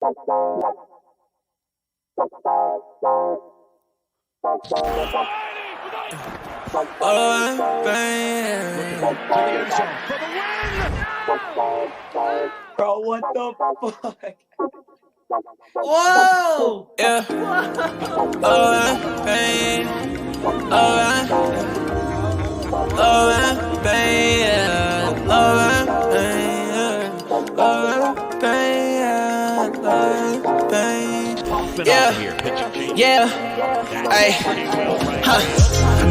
Bro, what the fuck? Whoa! Yeah. Pain. Yeah. Hey.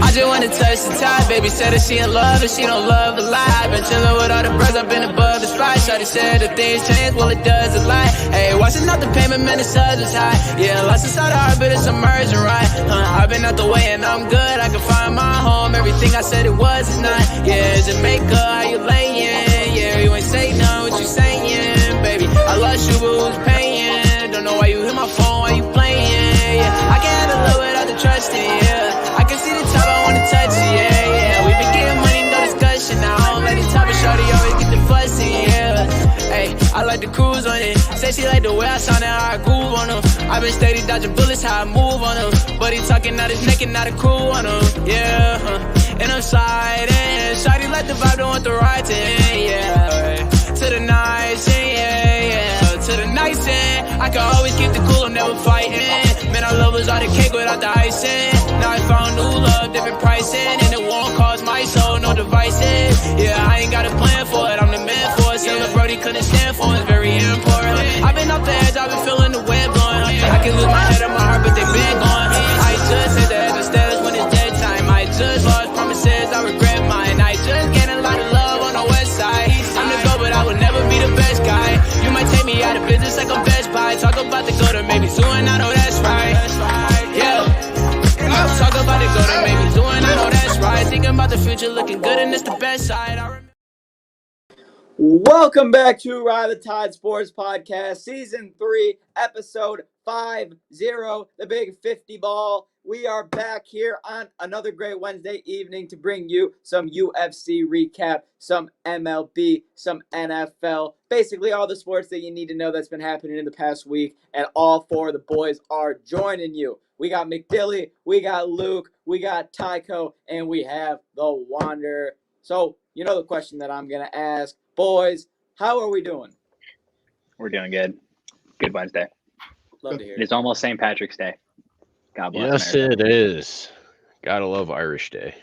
I just wanna touch the top. Baby said that she in love and she don't love the lie. Been chillin' with all the bros, I've been above the spot. Shawty said that things change, well it does a lot. Hey, watching out the payment, man, the suds is high. Yeah, lost inside the heart, but it's emerging right. I've been out the way and I'm good. I can find my home. Everything I said it was is not. Yeah, Jamaica, how you layin'? Yeah, you ain't say none, what you saying, baby? I lost you, but who's paying? Don't know why you hit my phone, why you playing? Yeah, I can't handle it without the trusting. Yeah, I can see the top, I wanna touch it. Yeah, we been getting money, no discussion. Now I don't let it top, but shorty always get the fussy. Yeah, hey, I like the cruise on it. Say she like the way I sound and how I groove on them. I been steady dodging bullets, how I move on them. But he talking out his neck and not a crew on them. Yeah, and I'm sliding. Shawty like the vibe, don't want the ride to end. Yeah, right. To the nice end, yeah. To the nice end. I can always keep the cool, I'm never fighting. Man, I love was all the cake without the icing. Now I found new love, different pricing. And it won't cost my soul, no devices. Yeah, I ain't got a plan for it, I'm the man for it. Selling Brody couldn't stand for it, it's very important. I've been off the edge, I've been feeling the wind blowing. I can lose my head and my heart, but they been gone. I just hit the edge of stairs when it's dead time. I just lost promises, I regret mine. I just gained a lot of love on the west side. I'm the go, but I will never be the best guy. You might take me out of business like I'm Best Buy. Talk about the go to make me zooming, I know that's right. Yeah. Talk about the go to make me zooming, I know that's right. Thinking about the future, looking good, and it's the best side. Welcome back to Ride the Tide Sports Podcast, Season 3, Episode 50, the Big 50 Ball. We are back here on another great Wednesday evening to bring you some UFC recap, some MLB, some NFL, basically all the sports that you need to know that's been happening in the past week, and all four of the boys are joining you. We got McDilly, we got Luke, we got Tycho, and we have the Wanderer. So, you know the question that I'm going to ask. Boys, how are we doing? We're doing good. Good Wednesday. Love to hear it. It's almost St. Patrick's Day. God bless Yes, America. it is. Gotta love Irish Day.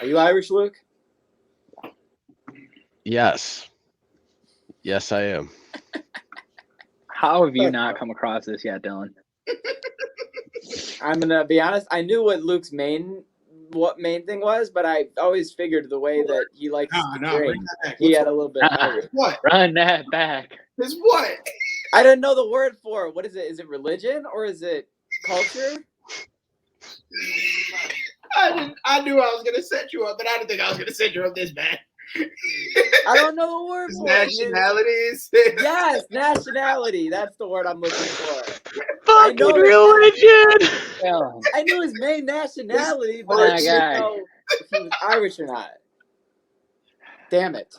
Are you Irish, Luke? Yes. Yes, I am. How have you not come across this yet, Dylan? I'm going to be honest. I knew what Luke's main thing was, but I always figured the way that he likes to drink, he had a little bit of What? Run that back. It's what? I didn't know the word for it. What is it? Is it religion or is it culture? I knew I was gonna set you up, but I didn't think I was gonna set you up this bad. I don't know the word for it. Nationalities. Yes, nationality. That's the word I'm looking for. Fucking religion. Dylan. I knew his main nationality, but My I didn't guy. know if he was Irish or not. Damn it.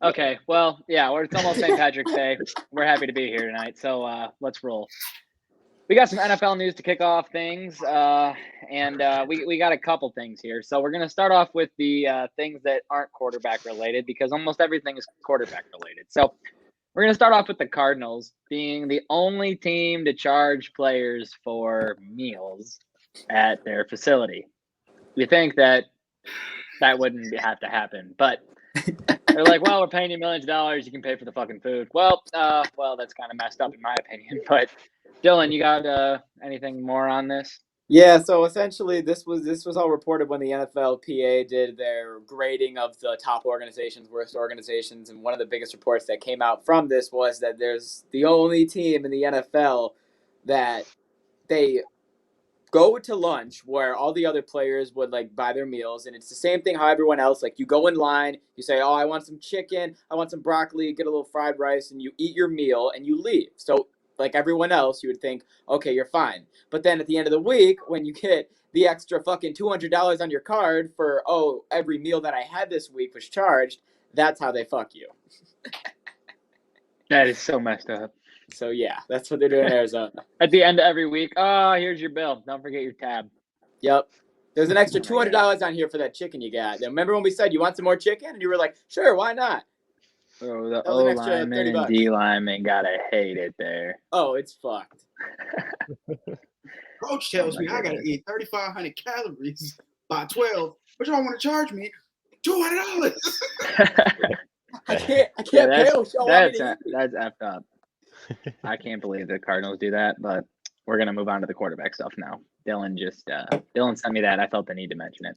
Okay, well, yeah, it's almost St. Patrick's Day. We're happy to be here tonight, so let's roll. We got some NFL news to kick off things, and we got a couple things here. So we're going to start off with the things that aren't quarterback related, because almost everything is quarterback related. So we're going to start off with the Cardinals being the only team to charge players for meals at their facility. You think that wouldn't have to happen, but they're like, well, we're paying you millions of dollars. You can pay for the fucking food. Well, that's kind of messed up in my opinion. But Dylan, you got anything more on this? Yeah, so essentially this was all reported when the NFLPA did their grading of the top organizations, worst organizations, and one of the biggest reports that came out from this was that there's the only team in the NFL that they go to lunch where all the other players would like buy their meals, and it's the same thing how everyone else, like you go in line, you say, oh, I want some chicken, I want some broccoli, get a little fried rice, and you eat your meal and you leave. So like everyone else, you would think, okay, you're fine. But then at the end of the week, when you get the extra fucking $200 on your card for, oh, every meal that I had this week was charged, that's how they fuck you. That is so messed up. So yeah, that's what they're doing in Arizona. At the end of every week, oh, here's your bill. Don't forget your tab. Yep. There's an extra Oh my $200 on here for that chicken you got. Remember when we said you want some more chicken, and you were like, "Sure, why not?" Oh, the That was O an extra lineman and $30. D lineman gotta hate it there. Oh, it's fucked. Coach tells Oh my me I gotta goodness. eat 3,500 calories by 12, but y'all want to charge me $200. I can't Yeah, pay them. Y'all want me to eat. that's effed up. I can't believe the Cardinals do that, but we're gonna move on to the quarterback stuff now. Dylan sent me that. I felt the need to mention it.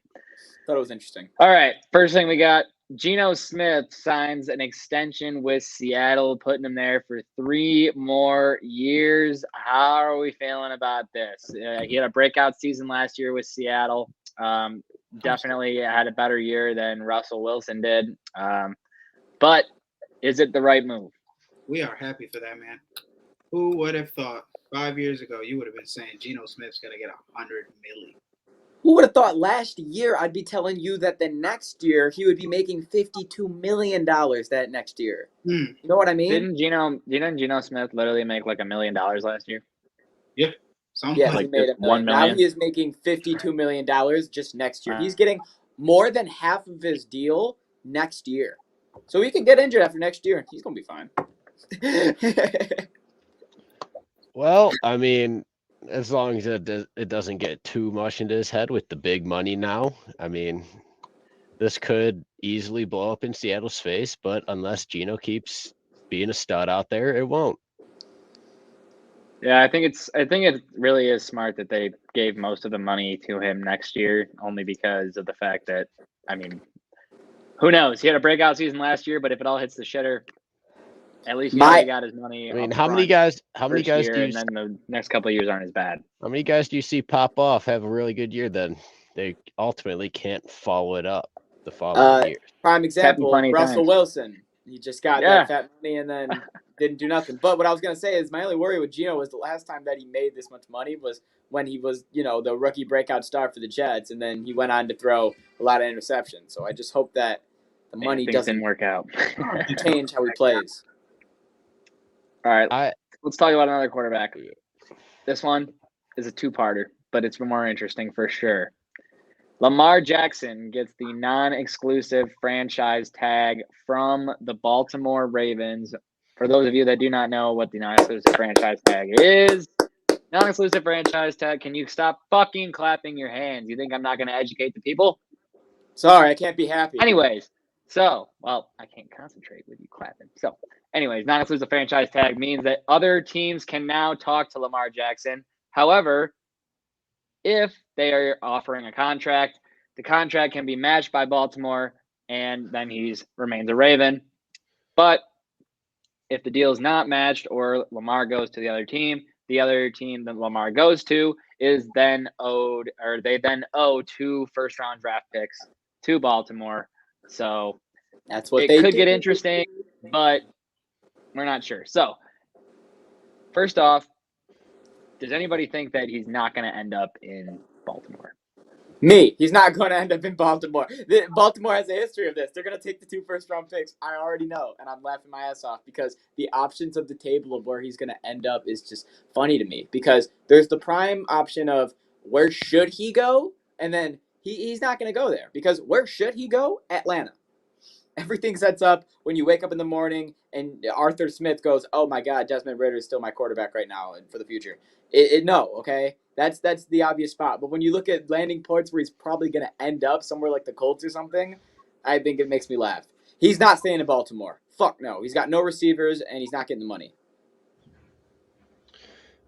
Thought it was interesting. All right, first thing we got, Geno Smith signs an extension with Seattle, putting him there for 3 more years. How are we feeling about this? He had a breakout season last year with Seattle. Definitely had a better year than Russell Wilson did. But is it the right move? We are happy for that, man. Who would have thought 5 years ago you would have been saying Geno Smith's gonna get $100 million? Who would have thought last year I'd be telling you that the next year he would be making $52 million that next year? You know what I mean? Didn't Geno Smith literally make like $1 million last year? Yeah. Something Yes, like he made just $1 million. $1 Now million? he is making $52 million just next year. He's getting more than half of his deal next year. So he can get injured after next year, and he's going to be fine. Well, I mean, as long as it doesn't get too much into his head with the big money now, I mean, this could easily blow up in Seattle's face, but unless Geno keeps being a stud out there, it won't. Yeah, I think it really is smart that they gave most of the money to him next year, only because of the fact that, I mean, who knows? He had a breakout season last year, but if it all hits the shitter, at least he already got his money. I mean, up how many front guys first year, do you and then the next couple of years aren't as bad. how many guys do you see pop off, have a really good year, then they ultimately can't follow it up the following year? Prime example, plenty of Russell times. Wilson. He just got Yeah. that fat money and then didn't do nothing. But what I was going to say is my only worry with Geno was the last time that he made this much money was when he was, the rookie breakout star for the Jets, and then he went on to throw a lot of interceptions. So I just hope that the money Things doesn't didn't work out. change how he plays. All right, let's talk about another quarterback. This one is a two-parter, but it's more interesting for sure. Lamar Jackson gets the non-exclusive franchise tag from the Baltimore Ravens. For those of you that do not know what the non-exclusive franchise tag is, non-exclusive franchise tag, can you stop fucking clapping your hands? You think I'm not going to educate the people? Sorry, I can't be happy. Anyways, I can't concentrate with you clapping. So, anyways, non-exclusive franchise tag means that other teams can now talk to Lamar Jackson. However, if they are offering a contract, the contract can be matched by Baltimore, and then he remains a Raven. But if the deal is not matched or Lamar goes to the other team that Lamar goes to is then owed, or they then owe 2 first-round draft picks to Baltimore. So that's what it they could do. get interesting, but we're not sure. So first off, does anybody think that he's not going to end up in Baltimore? Me. He's not going to end up in Baltimore. Baltimore has a history of this. They're going to take the 2 first-round picks. I already know, and I'm laughing my ass off because the options of the table of where he's going to end up is just funny to me because there's the prime option of where should he go, and then he's not going to go there because where should he go? Atlanta. Everything sets up when you wake up in the morning and Arthur Smith goes, "Oh my God, Desmond Ridder is still my quarterback right now and for the future." No, okay, that's the obvious spot. But when you look at landing ports where he's probably going to end up somewhere like the Colts or something, I think it makes me laugh. He's not staying in Baltimore. Fuck no. He's got no receivers and he's not getting the money.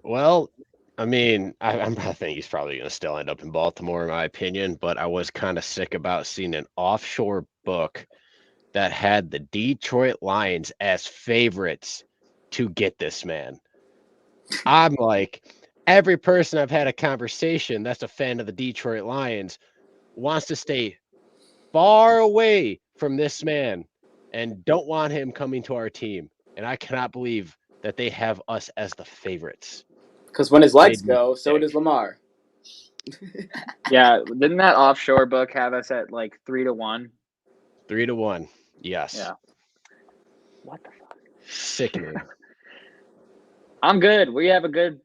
Well, I mean, I think he's probably going to still end up in Baltimore, in my opinion. But I was kind of sick about seeing an offshore book that had the Detroit Lions as favorites to get this man. I'm like, every person I've had a conversation that's a fan of the Detroit Lions wants to stay far away from this man and don't want him coming to our team. And I cannot believe that they have us as the favorites. Because when his legs go, so does Lamar. Yeah, didn't that offshore book have us at like 3-1? 3-1, yes. Yeah. What the fuck? Sickening. I'm good. We have a good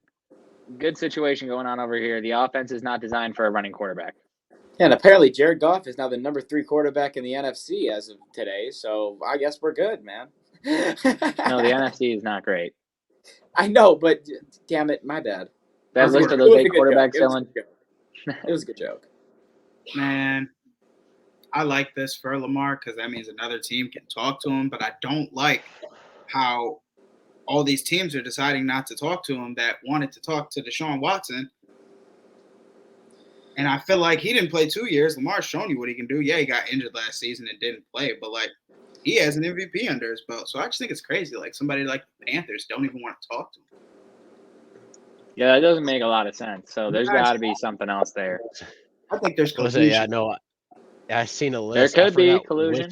situation going on over here. The offense is not designed for a running quarterback. Yeah, and apparently Jared Goff is now the number 3 quarterback in the NFC as of today. So I guess we're good, man. No, the NFC is not great. I know, but damn it, my bad. That list of those 8 quarterbacks, Dylan. It was a good joke. Man, I like this for Lamar because that means another team can talk to him. But I don't like how all these teams are deciding not to talk to him that wanted to talk to Deshaun Watson. And I feel like he didn't play 2 years. Lamar's shown you what he can do. Yeah, he got injured last season and didn't play, but like he has an MVP under his belt. So I just think it's crazy. Like somebody like the Panthers don't even want to talk to him. Yeah, that doesn't make a lot of sense. So there's got to be something else there. I think there's collusion. Yeah, no, I seen a list. There could be collusion.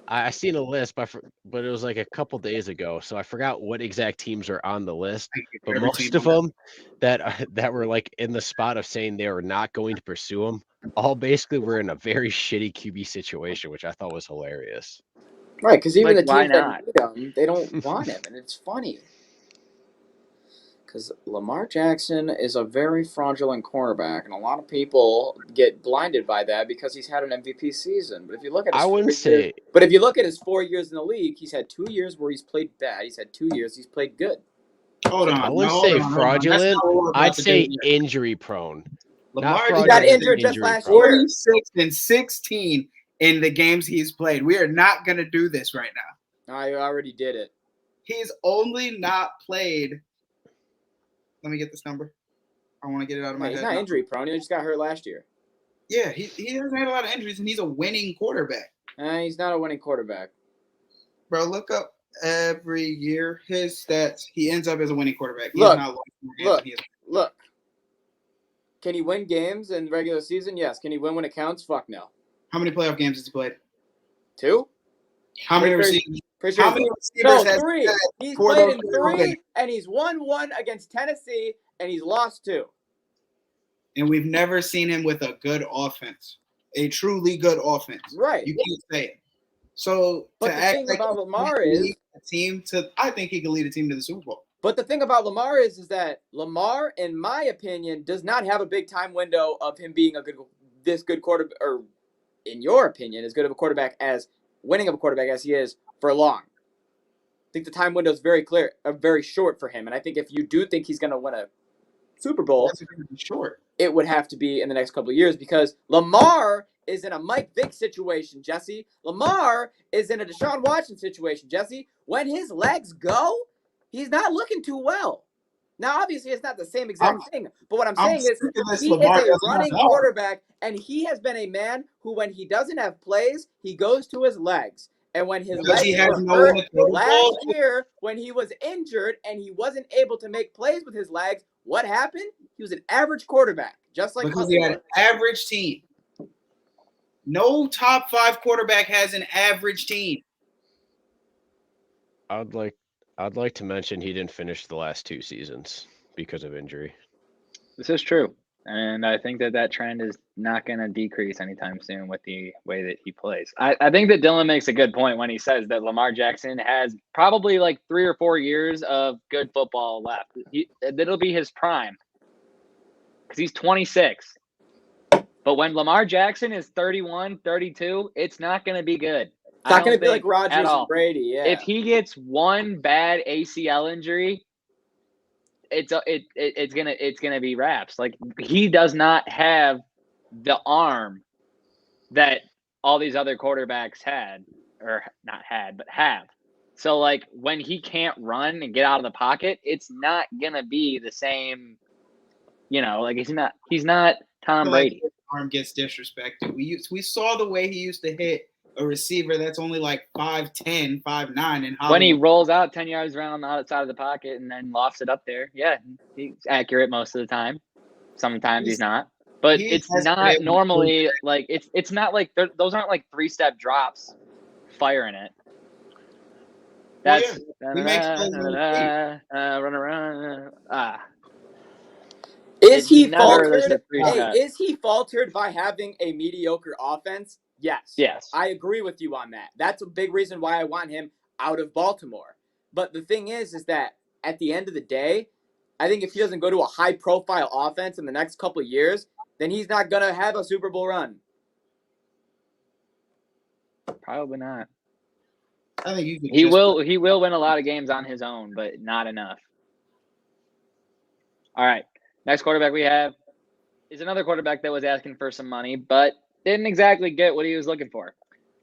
I seen a list, but it was like a couple days ago, so I forgot what exact teams are on the list. But most of them that were like in the spot of saying they were not going to pursue him, all basically were in a very shitty QB situation, which I thought was hilarious. Right, because even Like, the teams that need him, they don't want him, and it's funny. Because Lamar Jackson is a very fraudulent cornerback, and a lot of people get blinded by that because he's had an MVP season. But if you look at if you look at his 4 years in the league, he's had 2 years where he's played bad. He's had 2 years he's played good. Hold on. I wouldn't say fraudulent. I'd say injury prone. Lamar got injured just last year. 46 and 16 in the games he's played. We are not going to do this right now. I already did it. He's only not played. Let me get this number. I want to get it out of my head. He's not injury prone. He just got hurt last year. Yeah, he hasn't had a lot of injuries, and he's a winning quarterback. He's not a winning quarterback. Bro, look up every year his stats. He ends up as a winning quarterback. Look. Can he win games in regular season? Yes. Can he win when it counts? Fuck no. How many playoff games has he played? 2? How many receivers? How many receivers has 3. He's played in 3, and he's won 1 against Tennessee, and he's lost 2. And we've never seen him with a good offense, a truly good offense. Right. You can't say it. So, but the thing about Lamar is, I think he can lead a team to the Super Bowl. But the thing about Lamar is that Lamar, in my opinion, does not have a big time window of him being this good quarterback, or in your opinion, as good of a quarterback as winning of a quarterback as he is for long. I think the time window is very clear, very short for him. And I think if you do think he's going to win a Super Bowl, short. It would have to be in the next couple of years because Lamar is in a Mike Vick situation, Jesse. Lamar is in a Deshaun Watson situation, Jesse. When his legs go, he's not looking too well. Now, obviously, it's not the same exact thing, but what I'm saying is he is a running quarterback, and he has been a man who, when he doesn't have plays, he goes to his legs. And when his legs were hurt last year, when he was injured and he wasn't able to make plays with his legs, what happened? He was an average quarterback, just like because he had an average team. No top 5 quarterback has an average team. I'd like to mention he didn't finish the last 2 seasons because of injury. This is true. And I think that trend is not going to decrease anytime soon with the way that he plays. I think that Dylan makes a good point when he says that Lamar Jackson has probably like 3 or 4 years of good football left. It'll be his prime because he's 26. But when Lamar Jackson is 31, 32, it's not going to be good. It's not going to be like Rodgers and Brady. Yeah. If he gets one bad ACL injury, it's gonna be wraps. Like, he does not have the arm that all these other quarterbacks had, or not had, but have. So like when he can't run and get out of the pocket, it's not gonna be the same. Like he's not Tom Brady. Like his arm gets disrespected. We saw the way he used to hit a receiver that's only like 5'10", 5'9", and when he rolls out 10 yards around the outside of the pocket and then lofts it up there, yeah, he's accurate most of the time. Sometimes he's not, but it's not normally like it's not like those aren't like 3-step drops, firing it. That's run around. Is he faltered? Is he faltered by having a mediocre offense? Yes. Yes. I agree with you on that. That's a big reason why I want him out of Baltimore. But the thing is that at the end of the day, I think if he doesn't go to a high-profile offense in the next couple of years, then he's not going to have a Super Bowl run. Probably not. I think you could He will win a lot of games on his own, but not enough. All right. Next quarterback we have is another quarterback that was asking for some money, but didn't exactly get what he was looking for.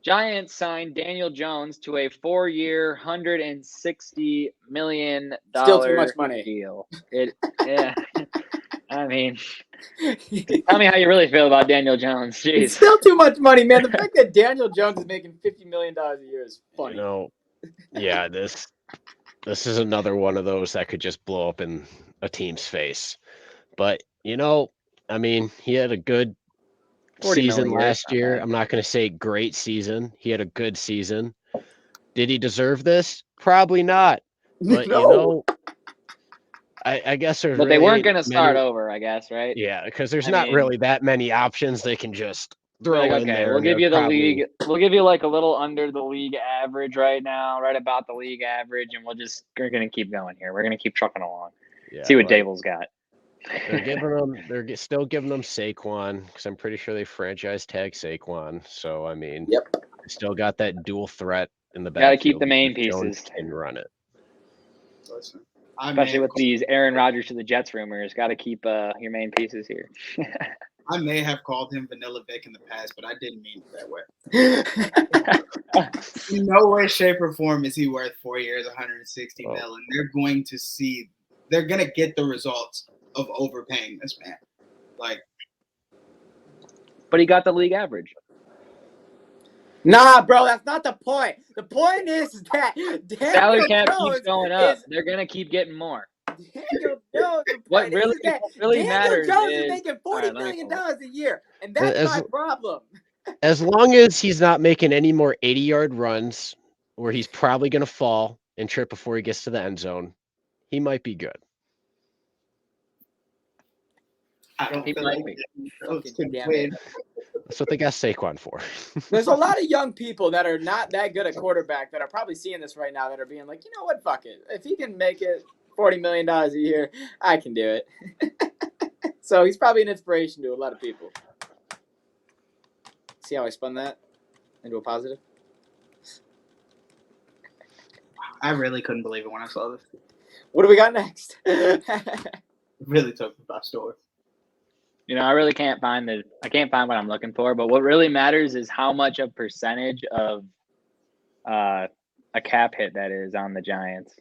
Giants signed Daniel Jones to a 4-year, $160 million Still too much money. deal. Yeah. I mean, tell me how you really feel about Daniel Jones. Jeez. It's still too much money, man. The fact that Daniel Jones is making $50 million a year is funny. You know, yeah, this is another one of those that could just blow up in a team's face. But, you know, I mean, he had a good 40 season million last years, year. I'm not going to say great season. He had a good season. Did he deserve this? Probably not. But, No. you know, I guess there's But really they weren't going to ain't start many- over, I guess, right? Yeah, because there's I not mean, really that many options they can just throw like, in okay, there. we'll and give they're you the probably- league. We'll give you like a little under the league average right now, right about the league average, and we're going to keep going here. We're going to keep trucking along. Yeah, See what like, Dable's got. They're still giving them Saquon because I'm pretty sure they franchise tag Saquon. So I mean, Yep. they still got that dual threat in the backfield. Gotta keep the main because Jones pieces. can run it. Listen, Especially with these Aaron Rodgers to the Jets rumors. Got to keep your main pieces here. I may have called him Vanilla Vic in the past, but I didn't mean it that way. In no way, shape, or form is he worth 4 years, 160 million. They're gonna get the results of overpaying this man. Like, but he got the league average. Nah, bro, that's not the point. The point is that Daniel Salary cap Jones keeps going up. They're gonna keep getting more. Daniel Jones. The What point really, is that what really Daniel matters Jones is is making $40 right, million a year, and that's my problem. As long as he's not making any more 80-yard runs where he's probably going to fall and trip before he gets to the end zone, he might be good. I don't feel like Jones could Damn win. That's what they got Saquon for. There's a lot of young people that are not that good at quarterback that are probably seeing this right now that are being like, you know what, fuck it. If he can make it $40 million a year, I can do it. So he's probably an inspiration to a lot of people. See how I spun that into a positive? I really couldn't believe it when I saw this. What do we got next? It really took me by storm. You know, I really can't find what I'm looking for, but what really matters is how much a percentage of a cap hit that is on the Giants.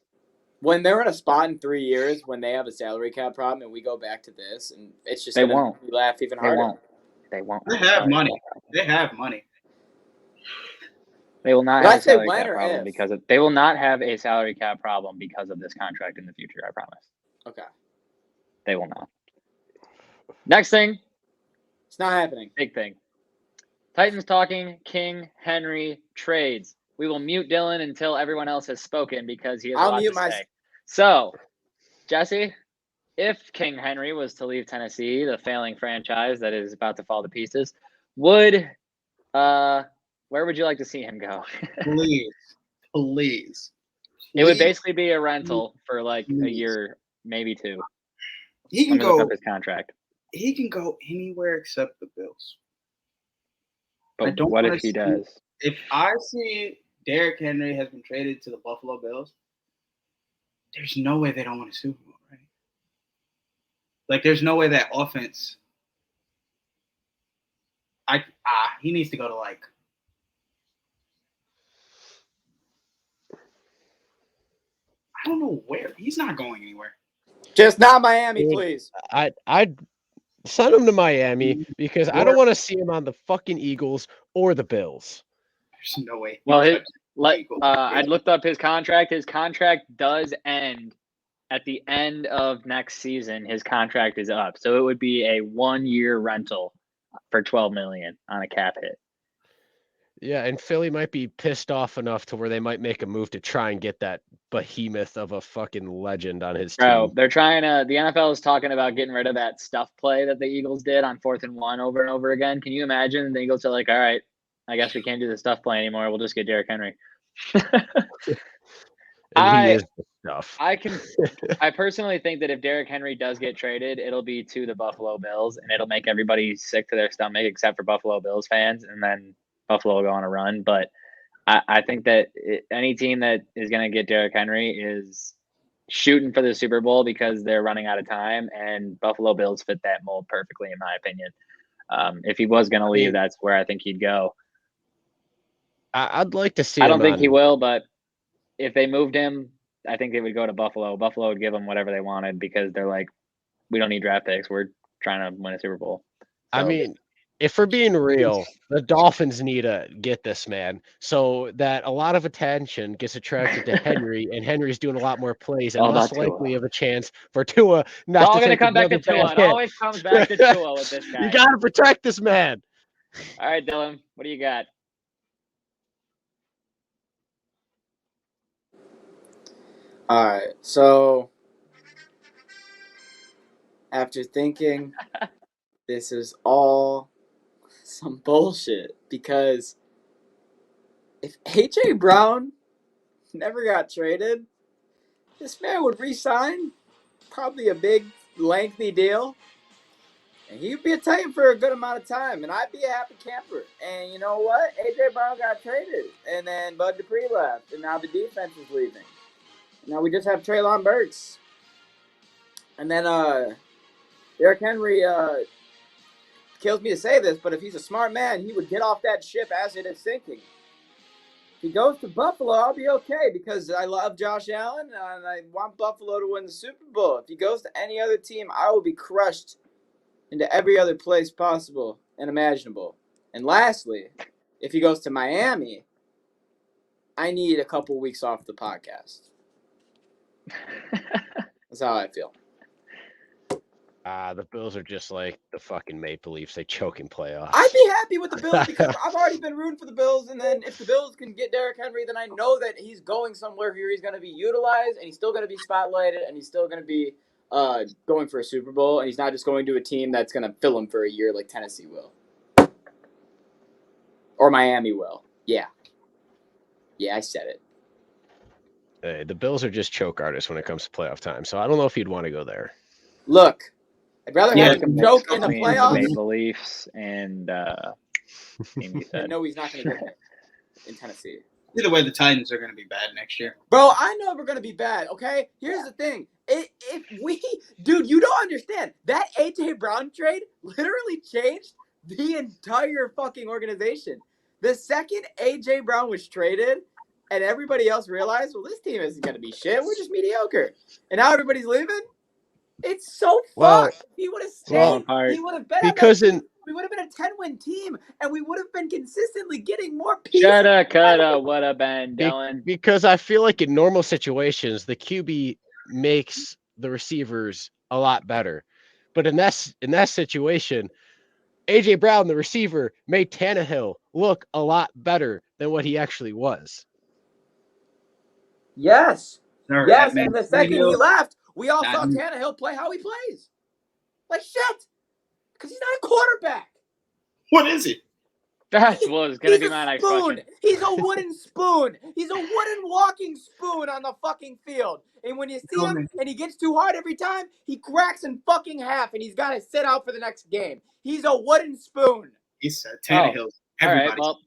When they're in a spot in 3 years when they have a salary cap problem and we go back to this, and it's just They gonna won't. make me laugh even They harder. won't. They won't. They have money. They have money. They will not Did I have a say salary when cap or problem if? because of. They will not have a salary cap problem because of this contract in the future. I promise. Okay. They will not. Next thing, It's not happening. big thing. Titans talking King Henry trades. We will mute Dylan until everyone else has spoken because he has a lot to say. So, Jesse, if King Henry was to leave Tennessee, the failing franchise that is about to fall to pieces, where would you like to see him go? Please. It would basically be a rental for like a year, maybe two. He can Let me look go. up his contract. He can go anywhere except the Bills. But what if he does? If I see Derrick Henry has been traded to the Buffalo Bills, there's no way they don't win a Super Bowl, right? Like, there's no way that offense. He needs to go to like. I don't know where. He's not going anywhere. Just not Miami, please. I'd send him to Miami because I don't want to see him on the fucking Eagles or the Bills. There's no way. Well, I looked up his contract. His contract does end at the end of next season. His contract is up, so it would be a 1-year rental for $12 million on a cap hit. Yeah, and Philly might be pissed off enough to where they might make a move to try and get that behemoth of a fucking legend on his Bro, team. they're trying to. The NFL is talking about getting rid of that stuff play that the Eagles did on 4th and 1 over and over again. Can you imagine? The Eagles are like, all right, I guess we can't do the stuff play anymore. We'll just get Derrick Henry. And he is the stuff. I personally think that if Derrick Henry does get traded, it'll be to the Buffalo Bills, and it'll make everybody sick to their stomach except for Buffalo Bills fans, and then Buffalo will go on a run. But I think that any team that is going to get Derrick Henry is shooting for the Super Bowl because they're running out of time, and Buffalo Bills fit that mold perfectly, in my opinion. If he was going to leave, that's where I think he'd go. I'd like to see I him don't think he on- will, but if they moved him, I think they would go to Buffalo. Buffalo would give him whatever they wanted because they're like, we don't need draft picks. We're trying to win a Super Bowl. I So- mean, if we're being real, the Dolphins need to get this man so that a lot of attention gets attracted to Henry, and Henry's doing a lot more plays and All less about Tua. likely of a chance for Tua not It's all to going to take come back to another Tua. bad It hit. always comes back to Tua with this guy. You got to protect this man. All right, Dylan, what do you got? All right, so after thinking, this is all some bullshit because if AJ Brown never got traded, this man would re-sign, probably a big, lengthy deal, and he'd be a Titan for a good amount of time, and I'd be a happy camper. And you know what? AJ Brown got traded, and then Bud Dupree left, and now the defense is leaving. Now we just have Treylon Burks. And then Derrick Henry kills me to say this, but if he's a smart man, he would get off that ship as it is sinking. If he goes to Buffalo, I'll be okay because I love Josh Allen and I want Buffalo to win the Super Bowl. If he goes to any other team, I will be crushed into every other place possible and imaginable. And lastly, if he goes to Miami, I need a couple weeks off the podcast. That's how I feel. The Bills are just like the fucking Maple Leafs. They choke in playoffs. I'd be happy with the Bills because I've already been rooting for the Bills. And then if the Bills can get Derrick Henry, then I know that he's going somewhere here. He's going to be utilized, and he's still going to be spotlighted, and he's still going to be going for a Super Bowl. And he's not just going to a team that's going to fill him for a year like Tennessee will. Or Miami will. Yeah. Yeah, I said it. Hey, the Bills are just choke artists when it comes to playoff time. So I don't know if you'd want to go there. Look, I'd rather have Like a him mix choke in the between playoffs. Maple Leafs and team you I said. know he's not going to get in Tennessee. Either way, the Titans are going to be bad next year. Bro, I know we're going to be bad, okay? Here's the thing. Dude, you don't understand. That A.J. Brown trade literally changed the entire fucking organization. The second A.J. Brown was traded and everybody else realized, well, this team isn't going to be shit. We're just mediocre. And now everybody's leaving. It's so Well, fucked. If he would have stayed, he would have been because we would have been a 10-win team, and we would have been consistently getting more pieces. Shoulda, coulda, woulda been, Dylan. Because I feel like in normal situations, the QB makes the receivers a lot better. But in that situation, AJ Brown, the receiver, made Tannehill look a lot better than what he actually was. Yes. Sir, Yes, that and the man- second he left, we all That saw man- Tannehill play how he plays. Like shit. Because he's not a quarterback. What is he? That was going to He's be a my next spoon. question. He's a wooden spoon. He's a wooden walking spoon on the fucking field. And when you see him and he gets too hard every time, he cracks in fucking half and he's got to sit out for the next game. He's a wooden spoon. He said Tannehill. All right, Everybody. well,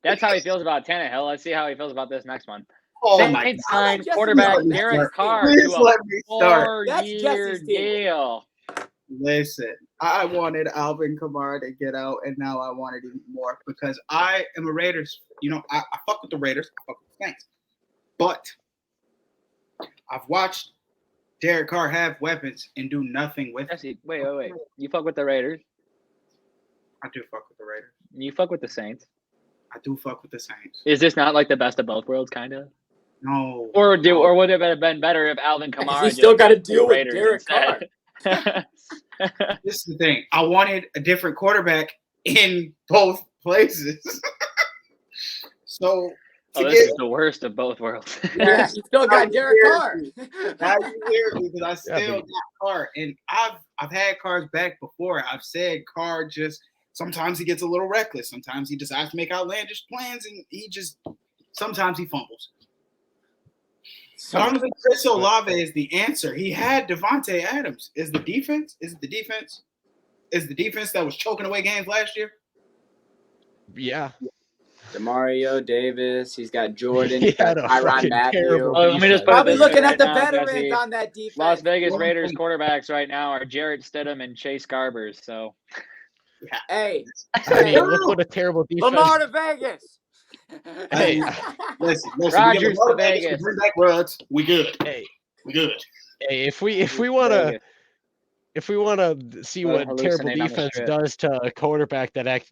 that's how he feels about Tannehill. Let's see how he feels about this next one. Oh my Saints God. signed Justin quarterback Fields. Derek Carr Please to let a me start. That's 4-year Jesse's team. deal. Listen, I wanted Alvin Kamara to get out, and now I want it even more because I am a Raiders. You know, I fuck with the Raiders. I fuck with the Saints. But I've watched Derek Carr have weapons and do nothing with it. Jesse, wait. You fuck with the Raiders. I do fuck with the Raiders. You fuck with the Saints. I do fuck with the Saints. Is this not like the best of both worlds, kind of? No. Or would it have been better if Alvin Kamara? He still got to just deal with Raiders Derek instead? Carr. This is the thing. I wanted a different quarterback in both places. So Oh, this is the worst of both worlds. Yeah, he still got Derek Carr. now you hear me because I still got Carr, and I've had Carr's back before. I've said Carr just sometimes he gets a little reckless. Sometimes he decides to make outlandish plans, and sometimes he fumbles. Donovan Chris Olave is the answer. He had Devontae Adams. Is the defense? Is it the defense? Is the defense that was choking away games last year? Yeah. Demario Davis. He's got Jordan. He He's got had a Tyrann fucking Matthew. terrible Oh, let me just put it Probably this way looking right at the now, veterans Jesse. on that defense. Las Vegas Raiders quarterbacks right now are Jarrett Stidham and Chase Garbers. So, Hey, I mean, look what a terrible defense. Lamar to Vegas. Hey, listen. Rodgers to Vegas. Bring back Ruggs. We good. hey, We good. hey, if we want to. If we want to see Or what terrible hallucinate on the defense strip. does to a quarterback that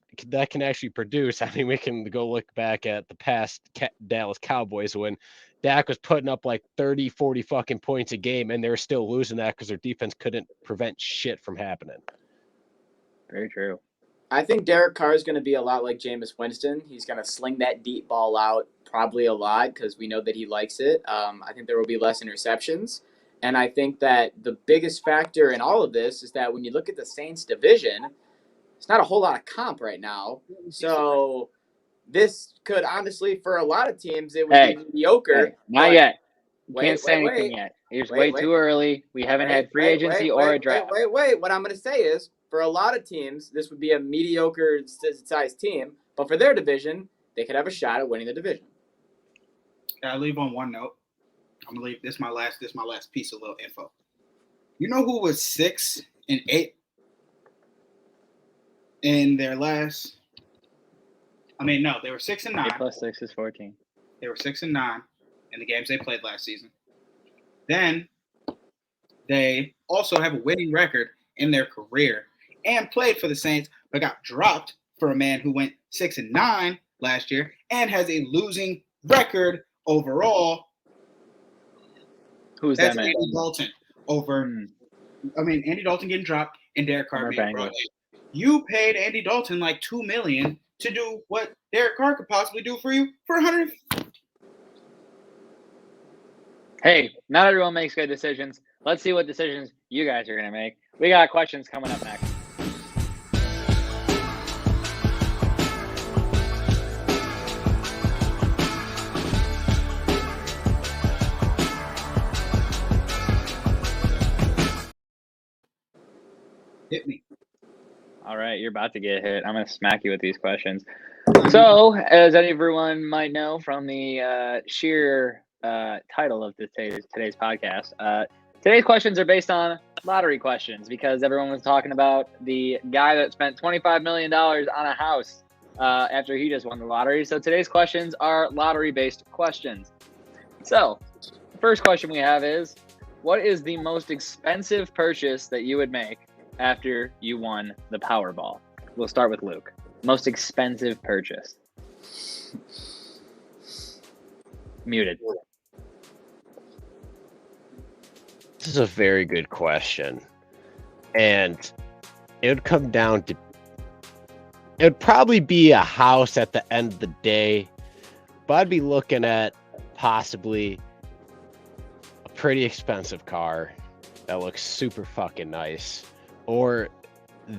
can actually produce, I mean, we can go look back at the past Dallas Cowboys when Dak was putting up like 30, 40 fucking points a game, and they were still losing that because their defense couldn't prevent shit from happening. Very true. I think Derek Carr is going to be a lot like Jameis Winston. He's going to sling that deep ball out probably a lot because we know that he likes it. I think there will be less interceptions. And I think that the biggest factor in all of this is that when you look at the Saints division, it's not a whole lot of comp right now. So this could honestly, for a lot of teams, it would be mediocre. Not yet. Wait, Can't say anything yet. It's way too early. We haven't had free agency or a draft. Wait. What I'm going to say is, for a lot of teams, this would be a mediocre sized team. But for their division, they could have a shot at winning the division. Can I leave on one note? I'm gonna leave this is my last piece of little info. You know who was 6-8 in their last? I mean, no, they were 6-9. 8 plus 6 is 14. They were 6-9 in the games they played last season. Then they also have a winning record in their career and played for the Saints, but got dropped for a man who went 6-9 last year and has a losing record overall. Who's That's that man? Andy Dalton Andy Dalton getting dropped and Derek Carr being brought in. You paid Andy Dalton like $2 million to do what Derek Carr could possibly do for you for $100. Hey, not everyone makes good decisions. Let's see what decisions you guys are gonna make. We got questions coming up next. Hit me. All right, you're about to get hit. I'm going to smack you with these questions. So, as everyone might know from the sheer title of today's podcast, today's questions are based on lottery questions because everyone was talking about the guy that spent $25 million on a house after he just won the lottery. So today's questions are lottery-based questions. So, the first question we have is, what is the most expensive purchase that you would make after you won the Powerball? We'll start with Luke. Most expensive purchase. Muted. This is a very good question. And it would come down to, it would probably be a house at the end of the day, but I'd be looking at possibly a pretty expensive car that looks super fucking nice. Or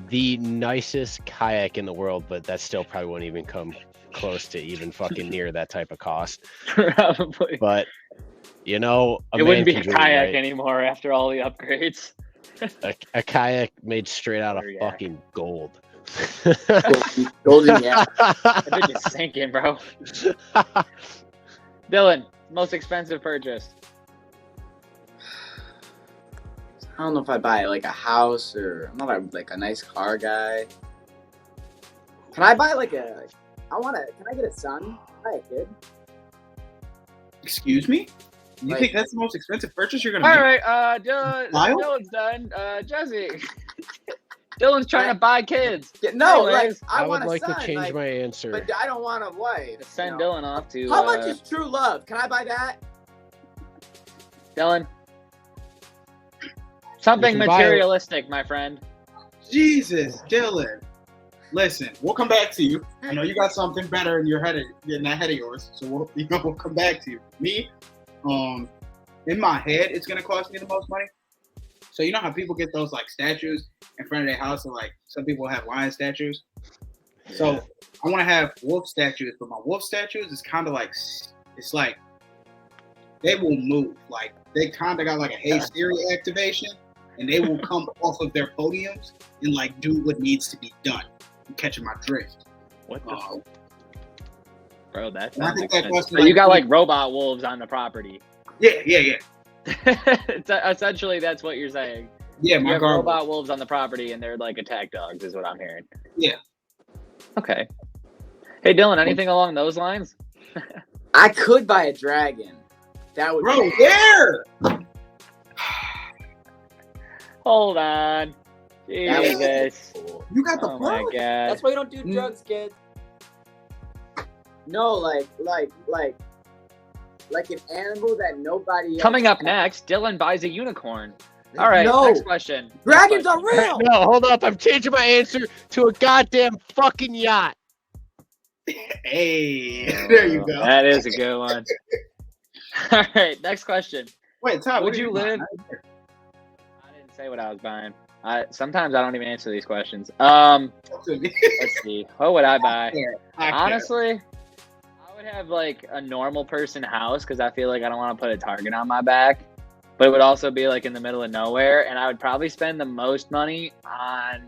the nicest kayak in the world, but that still probably wouldn't even come close to even fucking near that type of cost. Probably. But, you know, it wouldn't be a kayak anymore after all the upgrades. a kayak made straight out of fucking gold. Golden, yeah. I think it's sinking, bro. Dylan, most expensive purchase. I don't know if I buy like a house or I'm not like a nice car guy. Can I buy like can I get a son? Can I buy a kid? Excuse me? You think that's the most expensive purchase you're gonna All make? right, Dylan's done. Jesse. Dylan's trying to buy kids. No, anyways, I would want a like son, to change my answer. But I don't want a wife. Send Dylan off to. How much is true love? Can I buy that? Dylan? Something materialistic, my friend. Jesus, Dylan. Listen, we'll come back to you. I know you got something better in your head, in that head of yours. So we'll come back to you. Me, in my head, it's gonna cost me the most money. So you know how people get those like statues in front of their house, and like some people have lion statues. So I want to have wolf statues, but my wolf statues is kind of like it's like they will move. Like they kind of got like a Hey Siri activation, and they will come off of their podiums and like do what needs to be done. I'm catching my drift. What the bro? That's And I think that question, so you got like robot wolves on the property. yeah. Essentially, that's what you're saying. Yeah, You my have garbage. robot wolves on the property, and they're like attack dogs, is what I'm hearing. Yeah. Okay. Hey, Dylan, anything along those lines? I could buy a dragon. That would Bro, be where? Hold on. Jesus. You got the Oh my phone? god. That's why you don't do drugs, kid. No, like an animal that nobody else Coming up has. next, Dylan buys a unicorn. All right, No. next question. Dragons Next are question. real. No, hold up. I'm changing my answer to a goddamn fucking yacht. Hey, there you go. That is a good one. All right, next question. Wait, Todd, Would what you live? I didn't say what I was buying. Sometimes I don't even answer these questions. Let's see. What would I buy? Honestly, I would have like a normal person house because I feel like I don't want to put a target on my back. But it would also be like in the middle of nowhere, and I would probably spend the most money on